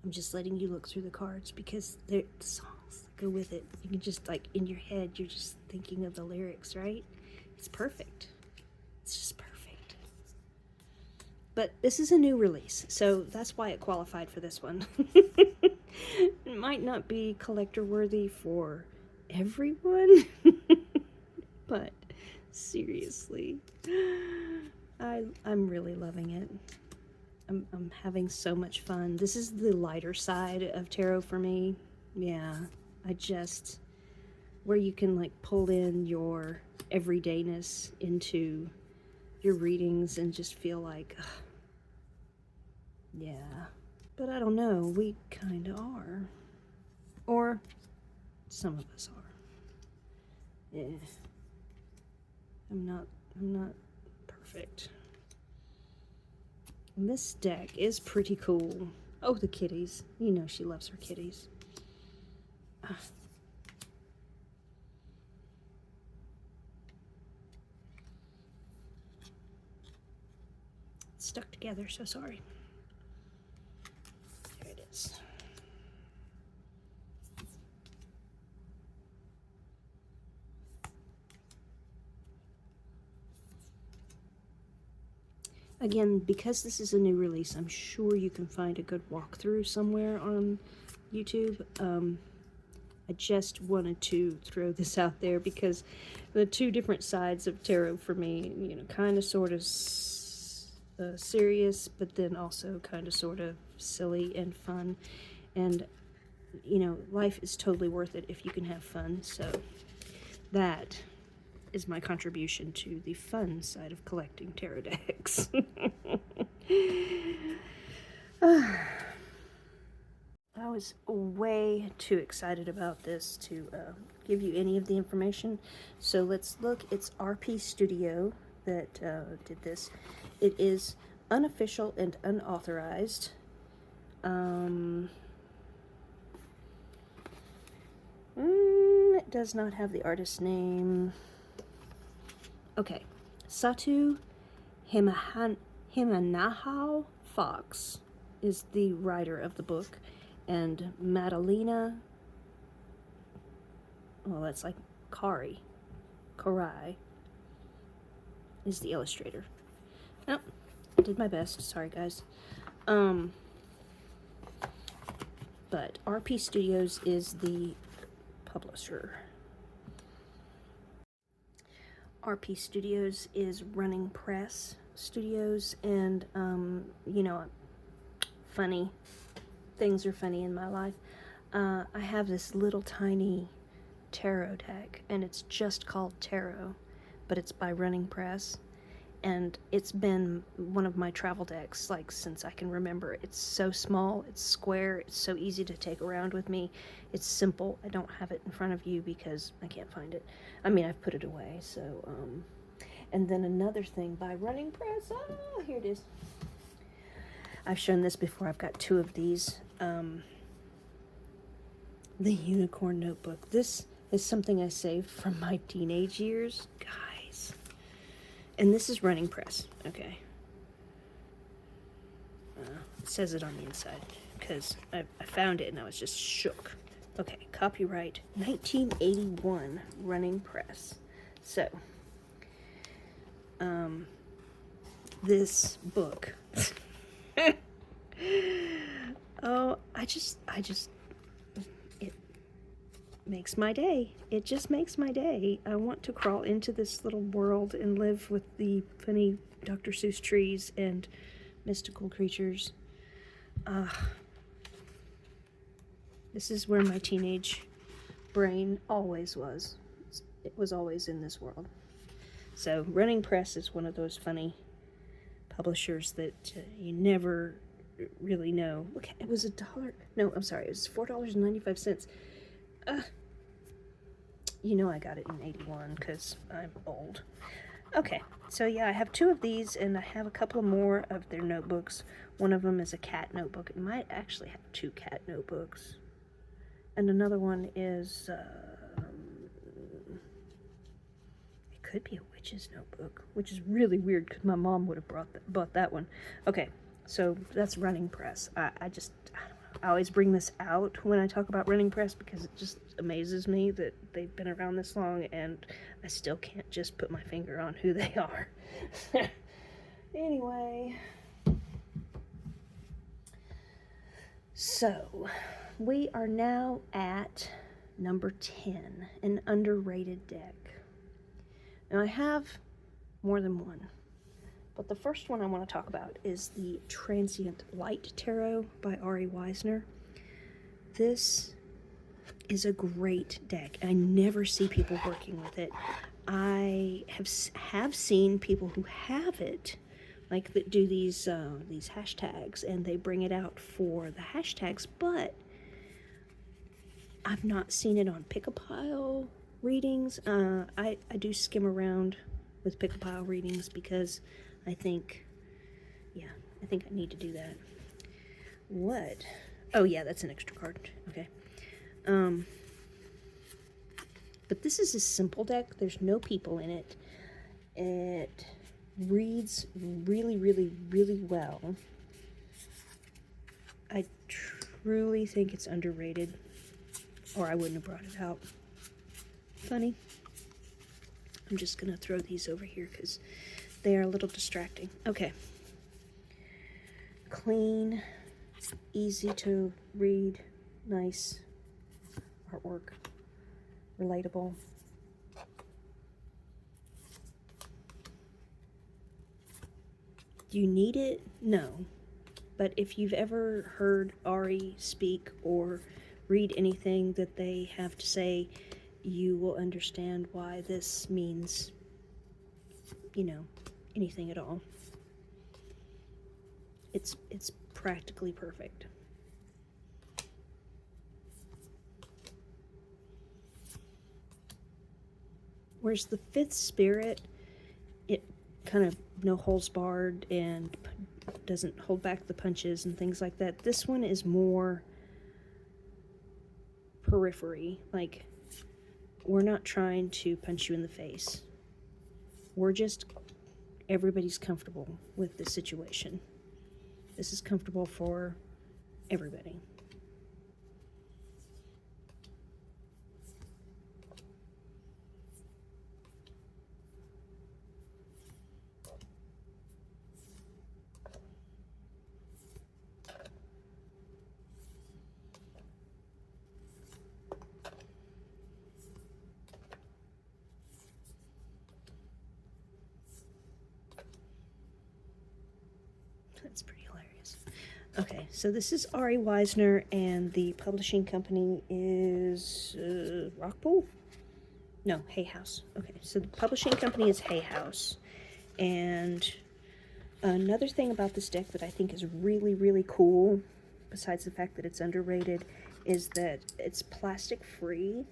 I'm just letting you look through the cards because the songs go with it. You can just, like, in your head, you're just thinking of the lyrics, right? It's perfect. It's just perfect. But this is a new release, so that's why it qualified for this one. It might not be collector worthy for everyone, but seriously, I'm really loving it. I'm having so much fun. This is the lighter side of tarot for me. Yeah, where you can, like, pull in your everydayness into your readings and just feel like, ugh, yeah. But I don't know, we kind of are. Or some of us are. Yeah. I'm not perfect. And this deck is pretty cool. Oh, the kitties. You know she loves her kitties. It's stuck together, so sorry. There it is. Again, because this is a new release, I'm sure you can find a good walkthrough somewhere on YouTube. I just wanted to throw this out there because the two different sides of tarot for me, you know, kind of sort of serious, but then also kind of sort of silly and fun. And, you know, life is totally worth it if you can have fun. So that is my contribution to the fun side of collecting tarot decks. I was way too excited about this to give you any of the information. So let's look. It's RP Studio that did this. It is unofficial and unauthorized. It does not have the artist's name. Okay, Satu Himanahau Fox is the writer of the book, and Madalena, well, that's like Karai, is the illustrator. Oh, I did my best. Sorry, guys. But RP Studios is the publisher. RP Studios is Running Press Studios, and, you know, funny. Things are funny in my life. I have this little tiny tarot deck, and it's just called Tarot, but it's by Running Press, and it's been one of my travel decks, like, since I can remember. It's so small, it's square, it's so easy to take around with me. It's simple. I don't have it in front of you because I can't find it. I mean, I've put it away, so, and then another thing by Running Press. Oh, here it is. I've shown this before. I've got two of these. The Unicorn Notebook. This is something I saved from my teenage years. Guys. And this is Running Press. Okay. It says it on the inside because I found it and I was just shook. Okay, copyright 1981, Running Press. So, this book. Oh, it makes my day. It just makes my day. I want to crawl into this little world and live with the funny Dr. Seuss trees and mystical creatures. This is where my teenage brain always was. it was always in this world. So Running Press is one of those funny publishers that you never really know. Look, it was $1. No, I'm sorry, it was $4.95. You know I got it in 81 because I'm old. Okay, so yeah, I have 2 of these, and I have a couple more of their notebooks. One of them is a cat notebook. It might actually have 2 cat notebooks. And another one is, it could be a witch's notebook, which is really weird because my mom would have bought that one. Okay, so that's Running Press. I don't know. I always bring this out when I talk about Running Press because it just amazes me that they've been around this long and I still can't just put my finger on who they are. Anyway, so we are now at number 10, an underrated deck. Now I have more than one, but the first one I want to talk about is the Transient Light Tarot by R.W.S. This is a great deck. I never see people working with it. I have seen people who have it, like that do these hashtags, and they bring it out for the hashtags, but I've not seen it on pick-a-pile readings. I do skim around with pick-a-pile readings because I think I need to do that. What? Oh yeah, that's an extra card. Okay. But this is a simple deck. There's no people in it. It reads really, really, really well. I truly think it's underrated, or I wouldn't have brought it out. Funny. I'm just gonna throw these over here because they are a little distracting. Okay. Clean, easy to read, nice artwork, relatable. Do you need it? No. But if you've ever heard Ari speak or read anything that they have to say, you will understand why this means, anything at all. It's practically perfect. Whereas the Fifth Spirit, it kind of no holes barred and doesn't hold back the punches and things like that. This one is more periphery. Like, we're not trying to punch you in the face. We're just, everybody's comfortable with the situation. This is comfortable for everybody. That's pretty hilarious. Okay, so this is R.W.S. and the publishing company is Rockpool? No, Hay House. Okay, so the publishing company is Hay House. And another thing about this deck that I think is really, really cool, besides the fact that it's underrated, is that it's plastic free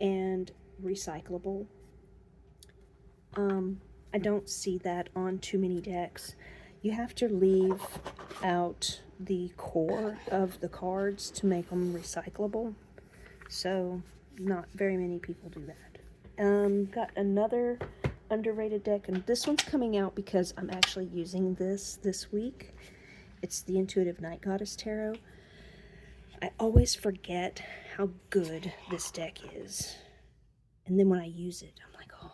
and recyclable. I don't see that on too many decks. You have to leave out the core of the cards to make them recyclable. So not very many people do that. Got another underrated deck, and this one's coming out because I'm actually using this week. It's the Intuitive Night Goddess Tarot. I always forget how good this deck is. And then when I use it, I'm like, oh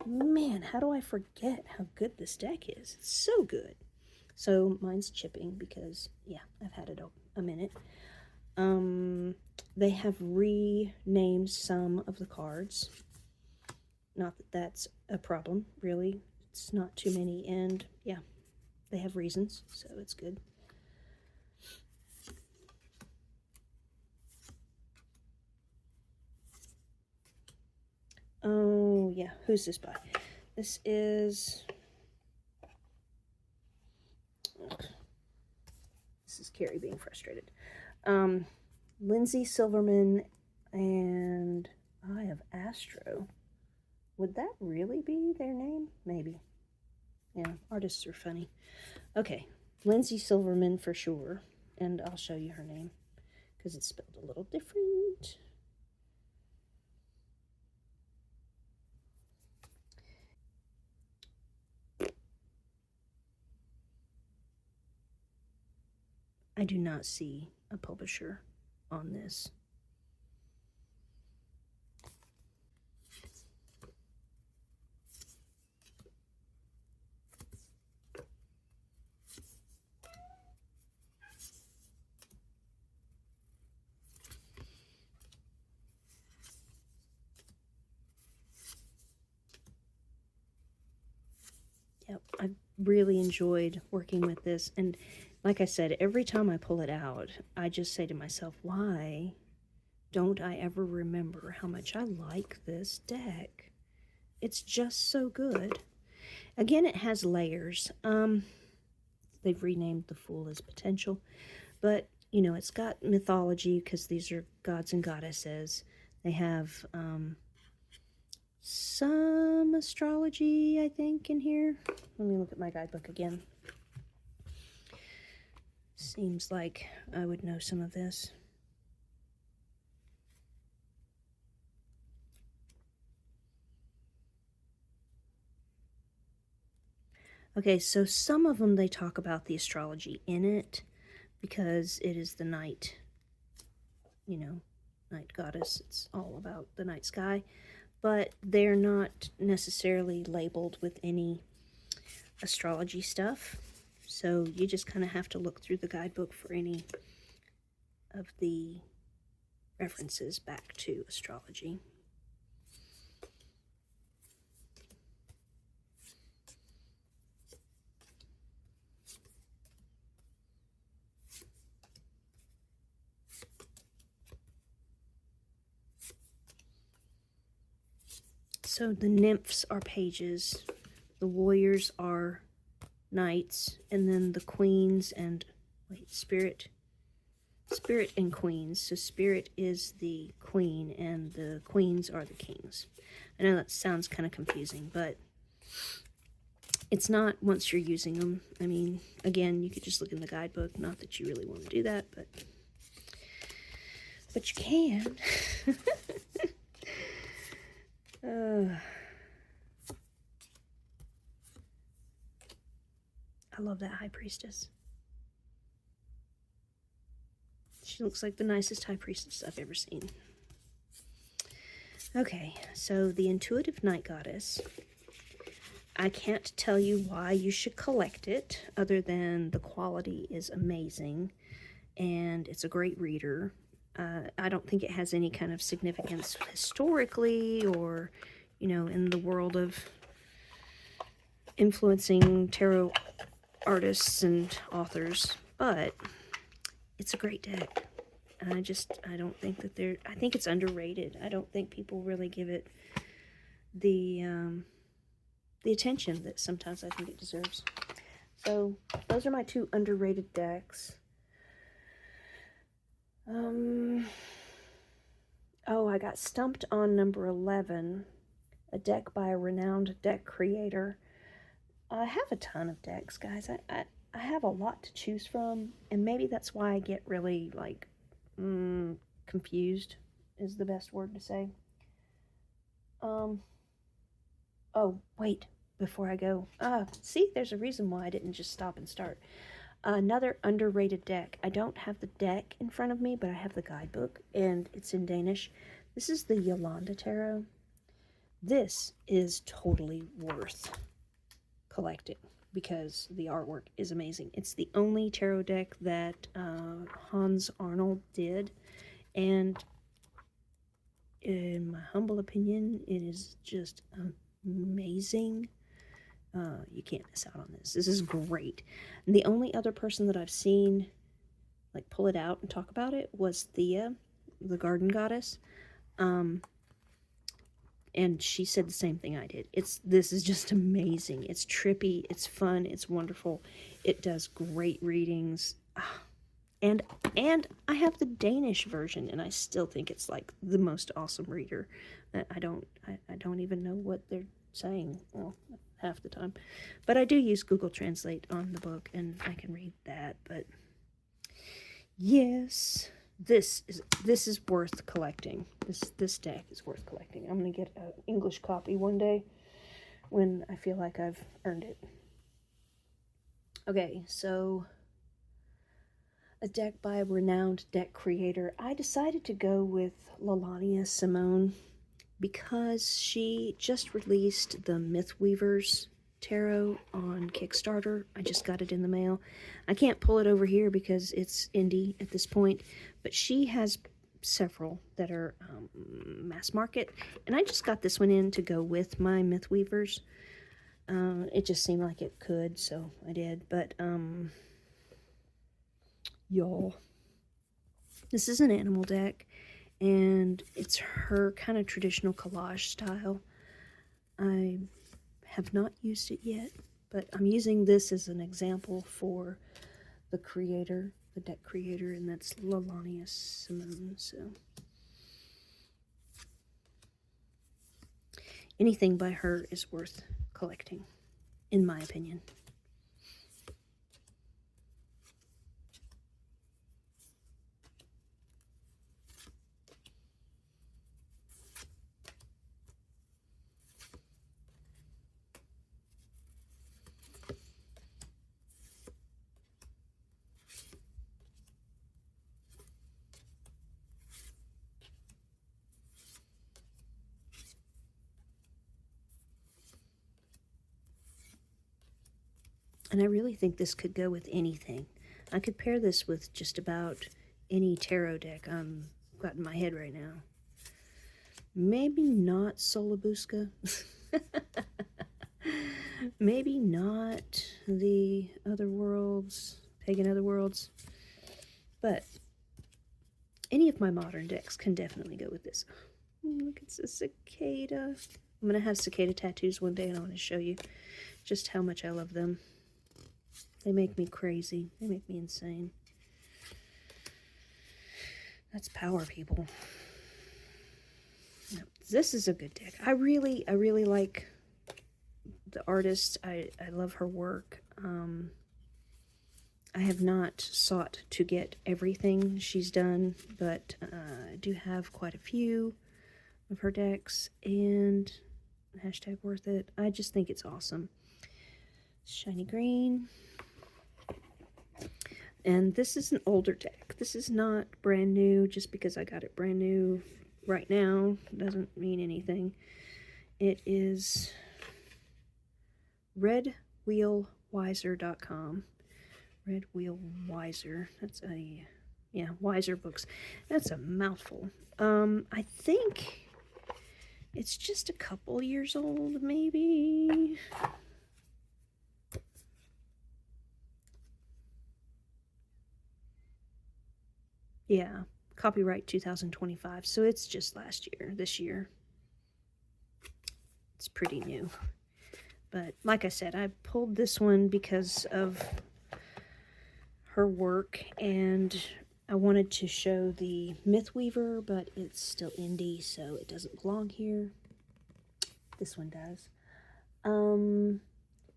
man, how do I forget how good this deck is? It's so good. So mine's chipping because, yeah, I've had it a minute. They have renamed some of the cards. Not that that's a problem, really. It's not too many, and yeah, they have reasons, so it's good. Oh, yeah. Who's this by? This is... This is Carrie being frustrated. Lindsay Silverman and Eye of Astro. Would that really be their name? Maybe. Yeah, artists are funny. Okay, Lindsay Silverman for sure. And I'll show you her name because it's spelled a little different. I do not see a publisher on this. Yep, I've really enjoyed working with this, and like I said, every time I pull it out, I just say to myself, why don't I ever remember how much I like this deck? It's just so good. Again, it has layers. They've renamed the Fool as Potential, but, you know, it's got mythology because these are gods and goddesses. They have some astrology, I think, in here. Let me look at my guidebook again. Seems like I would know some of this. Okay, so some of them they talk about the astrology in it because it is the night, you know, night goddess. It's all about the night sky, but they're not necessarily labeled with any astrology stuff. So you just kind of have to look through the guidebook for any of the references back to astrology. So the nymphs are pages, the warriors are knights, and then the queens and, wait, spirit and queens. So spirit is the queen and the queens are the kings. I know that sounds kind of confusing, but it's not once you're using them. I mean, again, you could just look in the guidebook. Not that you really want to do that, but you can. I love that High Priestess. She looks like the nicest High Priestess I've ever seen. Okay, so the Intuitive Night Goddess. I can't tell you why you should collect it, other than the quality is amazing, and it's a great reader. I don't think it has any kind of significance historically or, you know, in the world of influencing tarot artists and authors, but it's a great deck. I don't think that I think it's underrated. I don't think people really give it the attention that sometimes I think it deserves. So those are my two underrated decks. Oh, I got stumped on number 11, a deck by a renowned deck creator. I have a ton of decks, guys. I have a lot to choose from, and maybe that's why I get really, like, confused is the best word to say. Oh, wait, before I go. See, there's a reason why I didn't just stop and start. Another underrated deck. I don't have the deck in front of me, but I have the guidebook, and it's in Danish. This is the Yolanda Tarot. This is totally worth collecting because the artwork is amazing. It's the only tarot deck that Hans Arnold did, and in my humble opinion, it is just amazing. You can't miss out on this. This is great. And the only other person that I've seen like pull it out and talk about it was Thea, the garden goddess. And And she said the same thing I did. This is just amazing. It's trippy, it's fun, it's wonderful. It does great readings. And I have the Danish version, and I still think it's like the most awesome reader. I don't even know what they're saying, well, half the time. But I do use Google Translate on the book, and I can read that. But yes, this is worth collecting. This deck is worth collecting. I'm gonna get an English copy one day when I feel like I've earned it. Okay, so a deck by a renowned deck creator. I decided to go with Lalania Simone because she just released the Mythweavers Tarot on Kickstarter. I just got it in the mail. I can't pull it over here because it's indie at this point, but she has several that are mass market, and I just got this one in to go with my Mythweavers. It just seemed like it could, so I did. But y'all, this is an animal deck, and it's her kind of traditional collage style. I have not used it yet, but I'm using this as an example for the creator, the deck creator, and that's Lalania Simone. So anything by her is worth collecting, in my opinion. And I really think this could go with anything. I could pair this with just about any tarot deck I've got in my head right now. Maybe not Solabuska. Maybe not the Other Worlds, Pagan Other Worlds. But any of my modern decks can definitely go with this. Look, it's a cicada. I'm going to have cicada tattoos one day, and I want to show you just how much I love them. They make me crazy. They make me insane. That's power, people. No, this is a good deck. I really like the artist. I love her work. I have not sought to get everything she's done, but I do have quite a few of her decks, and hashtag worth it. I just think it's awesome. Shiny green. And this is an older deck. This is not brand new. Just because I got it brand new right now doesn't mean anything. It is redwheelwiser.com. Red Wheel Wiser. That's a, yeah, Wiser Books. That's a mouthful. I think it's just a couple years old, maybe. Yeah, copyright 2025, so it's just this year. It's pretty new. But like I said, I pulled this one because of her work, and I wanted to show the Mythweaver, but it's still indie, so it doesn't belong here. This one does. An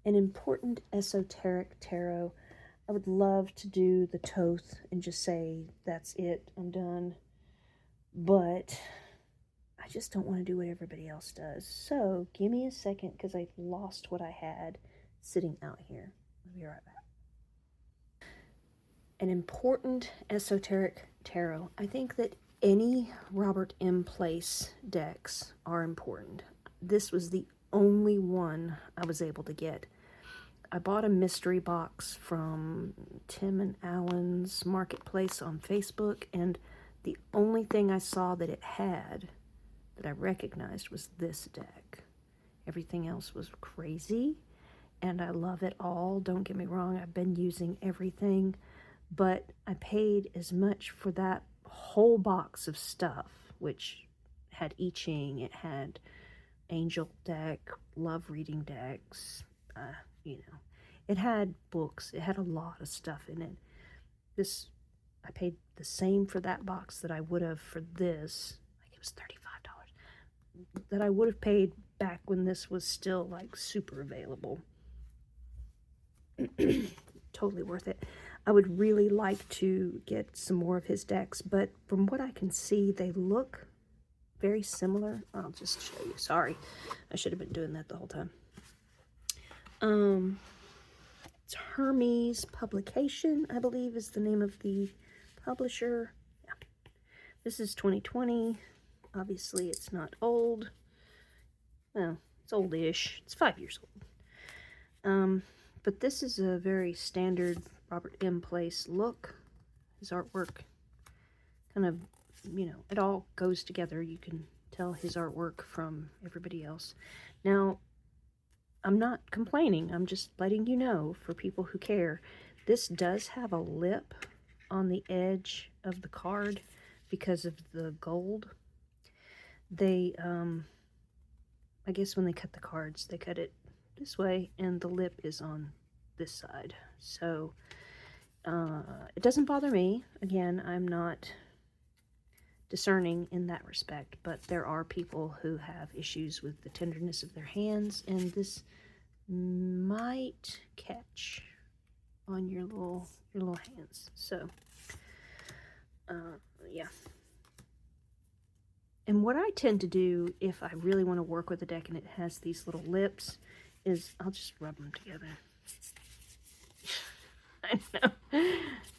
important esoteric tarot. I would love to do the Thoth and just say, that's it, I'm done. But I just don't want to do what everybody else does. So give me a second, because I've lost what I had sitting out here. I'll be right back. An important esoteric tarot. I think that any Robert M. Place decks are important. This was the only one I was able to get. I bought a mystery box from Tim and Alan's Marketplace on Facebook, and the only thing I saw that it had that I recognized was this deck. Everything else was crazy, and I love it all. Don't get me wrong, I've been using everything, but I paid as much for that whole box of stuff, which had I Ching, it had angel deck, love reading decks, you know. It had books. It had a lot of stuff in it. This, I paid the same for that box that I would have for this. Like, it was $35. That I would have paid back when this was still, like, super available. Totally worth it. I would really like to get some more of his decks, but from what I can see, they look very similar. I'll just show you. Sorry, I should have been doing that the whole time. It's Hermes Publication, I believe, is the name of the publisher. Yeah. This is 2020. Obviously, it's not old. Well, it's old-ish. It's 5 years old. But this is a very standard Robert M. Place look. His artwork kind of, you know, it all goes together. You can tell his artwork from everybody else. Now, I'm not complaining. I'm just letting you know, for people who care, this does have a lip on the edge of the card because of the gold. They, I guess when they cut the cards, they cut it this way, and the lip is on this side. So, it doesn't bother me. Again, I'm not discerning in that respect, but there are people who have issues with the tenderness of their hands, and this might catch on your little hands. So, yeah. And what I tend to do if I really want to work with a deck and it has these little lips is I'll just rub them together. I know.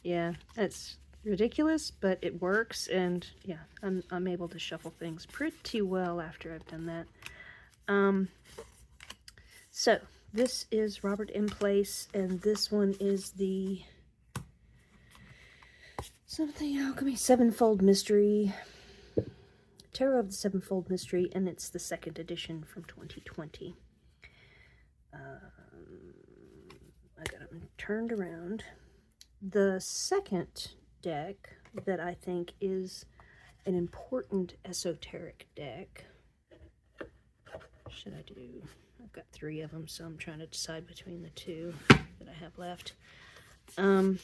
Yeah, that's ridiculous, but it works, and yeah, I'm able to shuffle things pretty well after I've done that. So this is Robert M. Place, and this one is the Something Alchemy Sevenfold Mystery, Tarot of the Sevenfold Mystery, and it's the second edition from 2020. I got them turned around. The second deck that I think is an important esoteric deck. Should I do? I've got 3 of them, so I'm trying to decide between the 2 that I have left. I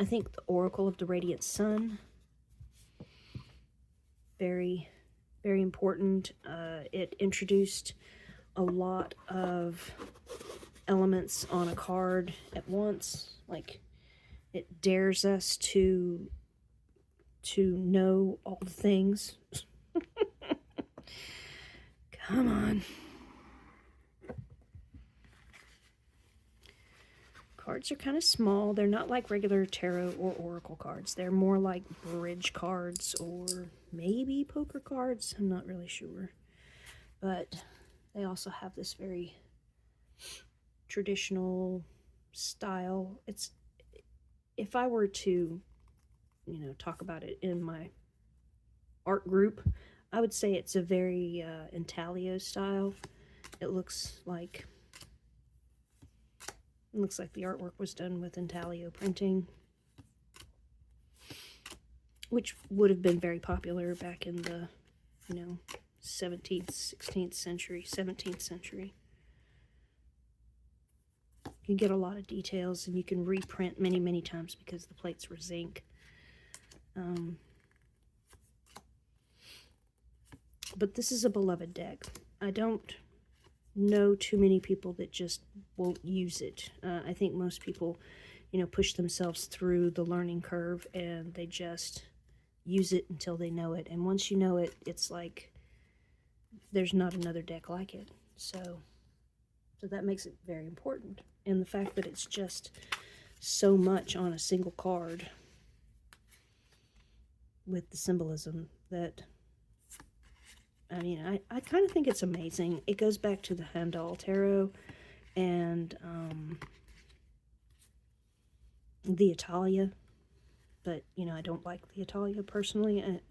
think the Oracle of the Radiant Sun. Very, very important. It introduced a lot of elements on a card at once. Like, it dares us to know all the things. Come on. Cards are kind of small. They're not like regular tarot or oracle cards. They're more like bridge cards or maybe poker cards. I'm not really sure. But they also have this very traditional style. It's, if I were to, you know, talk about it in my art group, I would say it's a very intaglio style. It looks like the artwork was done with intaglio printing, which would have been very popular back in the, you know, 17th, 16th century, 17th century. You can get a lot of details, and you can reprint many, many times because the plates were zinc. But this is a beloved deck. I don't know too many people that just won't use it. I think most people, you know, push themselves through the learning curve and they just use it until they know it. And once you know it, it's like there's not another deck like it. So that makes it very important. And the fact that it's just so much on a single card with the symbolism that, I mean, I kind of think it's amazing. It goes back to the Handel Tarot and the Italia. But, you know, I don't like the Italia personally. It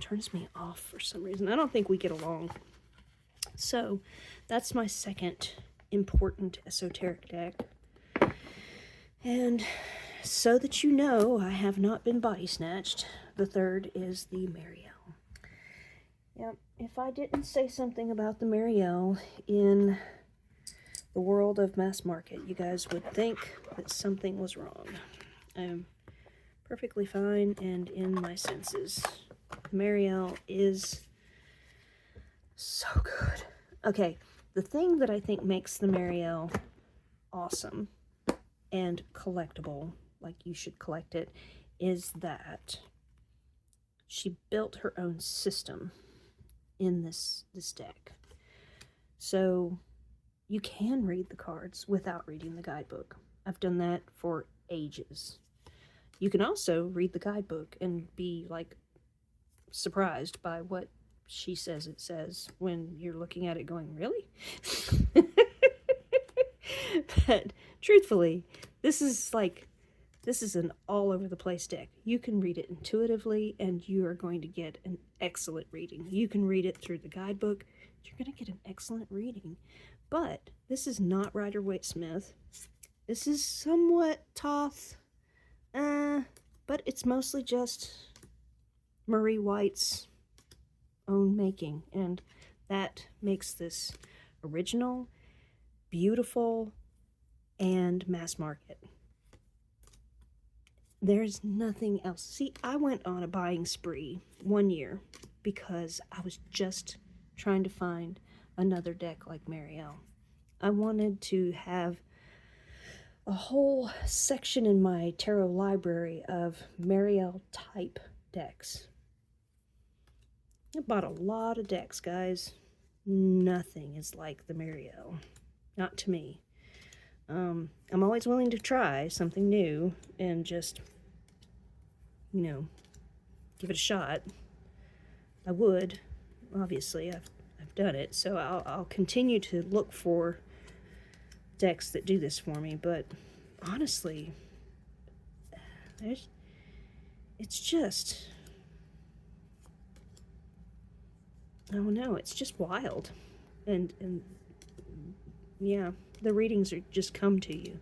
turns me off for some reason. I don't think we get along. So, that's my second important esoteric deck. And so that you know, I have not been body snatched. The third is the Marielle. Yep, if I didn't say something about the Marielle in the world of mass market, you guys would think that something was wrong. I'm perfectly fine and in my senses. Marielle is so good. Okay, the thing that I think makes the Marielle awesome and collectible, like you should collect it, is that she built her own system in this deck. So you can read the cards without reading the guidebook. I've done that for ages. You can also read the guidebook and be like surprised by what she says it says when you're looking at it going, really? But truthfully, this is an all over the place deck. You can read it intuitively and you are going to get an excellent reading. You can read it through the guidebook. You're going to get an excellent reading. But this is not Rider-Waite-Smith. This is somewhat Toth, but it's mostly just Marie White's own making, and that makes this original, beautiful, and mass market. There's nothing else. See, I went on a buying spree one year because I was just trying to find another deck like Marielle. I wanted to have a whole section in my tarot library of Marielle type decks. I bought a lot of decks, guys. Nothing is like the Marielle. Not to me. I'm always willing to try something new and just, give it a shot. I would, obviously. I've done it, so I'll continue to look for decks that do this for me, but honestly, it's just, I don't know, it's just wild. And yeah, the readings just come to you.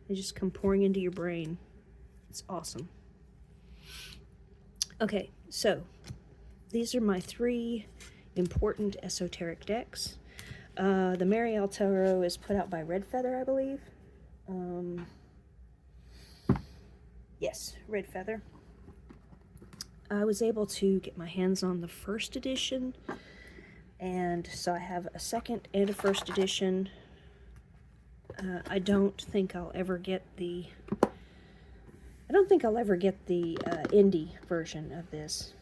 They just come pouring into your brain. It's awesome. Okay, so these are my 3 important esoteric decks. The Marielle Tarot is put out by Red Feather, I believe. Yes, Red Feather. I was able to get my hands on the first edition, and so I have a second and a first edition. I don't think I'll ever get the indie version of this.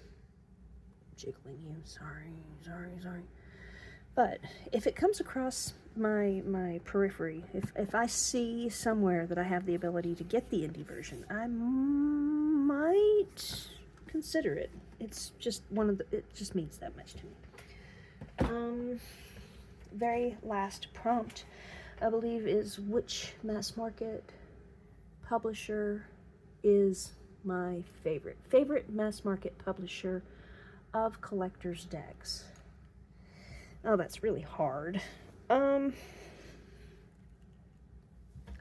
Jiggling you, sorry. But if it comes across my periphery, if I see somewhere that I have the ability to get the indie version, I might consider it. It's just it just means that much to me. Very last prompt, I believe, is which mass market publisher is my favorite mass market publisher of collector's decks. Oh, that's really hard. I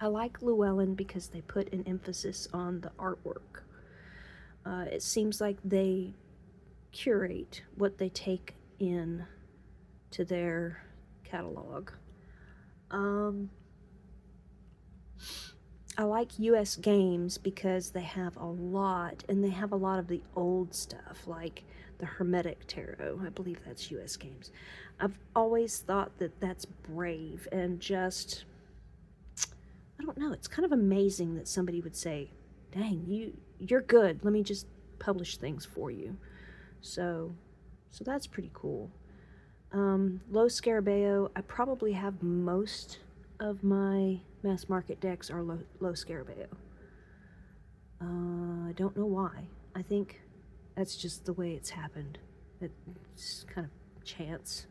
like Llewellyn because they put an emphasis on the artwork. It seems like they curate what they take in to their catalog. I like US Games because they have a lot of the old stuff, like the Hermetic Tarot. I believe that's US Games. I've always thought that that's brave and just, I don't know, it's kind of amazing that somebody would say, dang, you're good, let me just publish things for you. So that's pretty cool. Low Scarabeo, I probably have most of my mass market decks are low Scarabeo. I don't know why. I think that's just the way it's happened. It's kind of chance.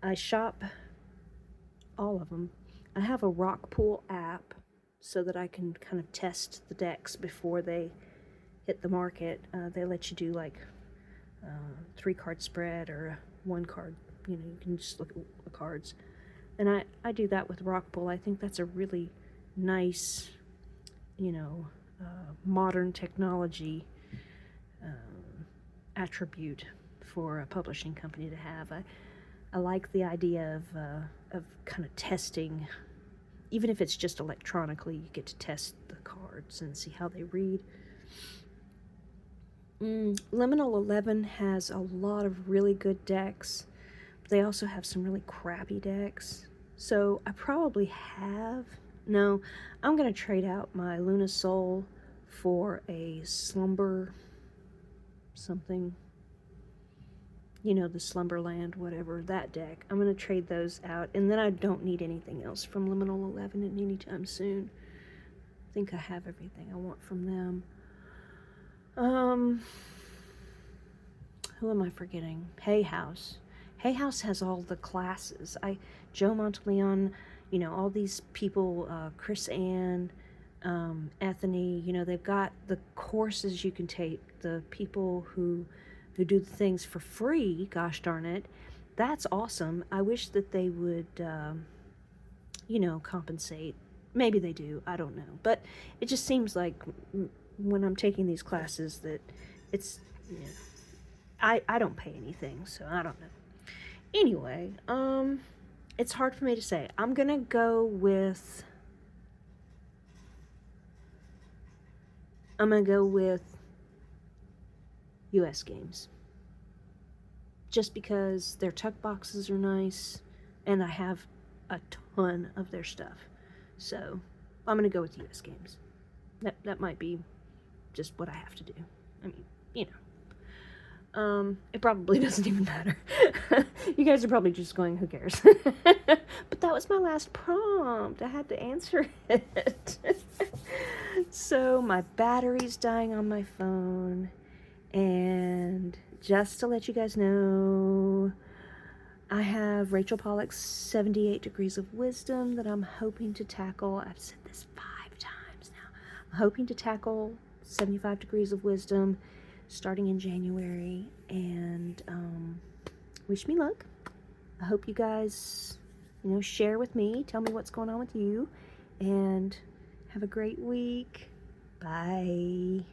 I shop all of them. I have a rock pool app so that I can kind of test the decks before they hit the market. They let you do like 3-card spread or 1 card. You can just look at the cards. And I do that with rock pool. I think that's a really nice, modern technology attribute for a publishing company to have. I like the idea of kind of testing, even if it's just electronically, you get to test the cards and see how they read. Liminal 11 has a lot of really good decks, but they also have some really crappy decks. So I probably have... No, I'm going to trade out my Luna Soul for a Slumber something. You know, the Slumberland, whatever, that deck. I'm going to trade those out, and then I don't need anything else from Liminal 11 at any time soon. I think I have everything I want from them. Who am I forgetting? Hay House. Hay House has all the classes. Joe Monteleone, you know, all these people, Chris Ann, Anthony, you know, they've got the courses you can take, the people who do the things for free, gosh darn it. That's awesome. I wish that they would, you know, compensate. Maybe they do, I don't know. But it just seems like when I'm taking these classes that it's, you know, I don't pay anything, so I don't know. Anyway, it's hard for me to say. I'm gonna go with US Games. Just because their tuck boxes are nice, and I have a ton of their stuff. So, I'm gonna go with US Games. That might be just what I have to do. I mean, you know. It probably doesn't even matter. You guys are probably just going, who cares? But that was my last prompt. I had to answer it. So my battery's dying on my phone. And just to let you guys know, I have Rachel Pollack's 78 Degrees of Wisdom that I'm hoping to tackle. I've said this 5 times now. I'm hoping to tackle 75 Degrees of Wisdom starting in January, and wish me luck. I hope you guys, you know, share with me, tell me what's going on with you, and have a great week. Bye.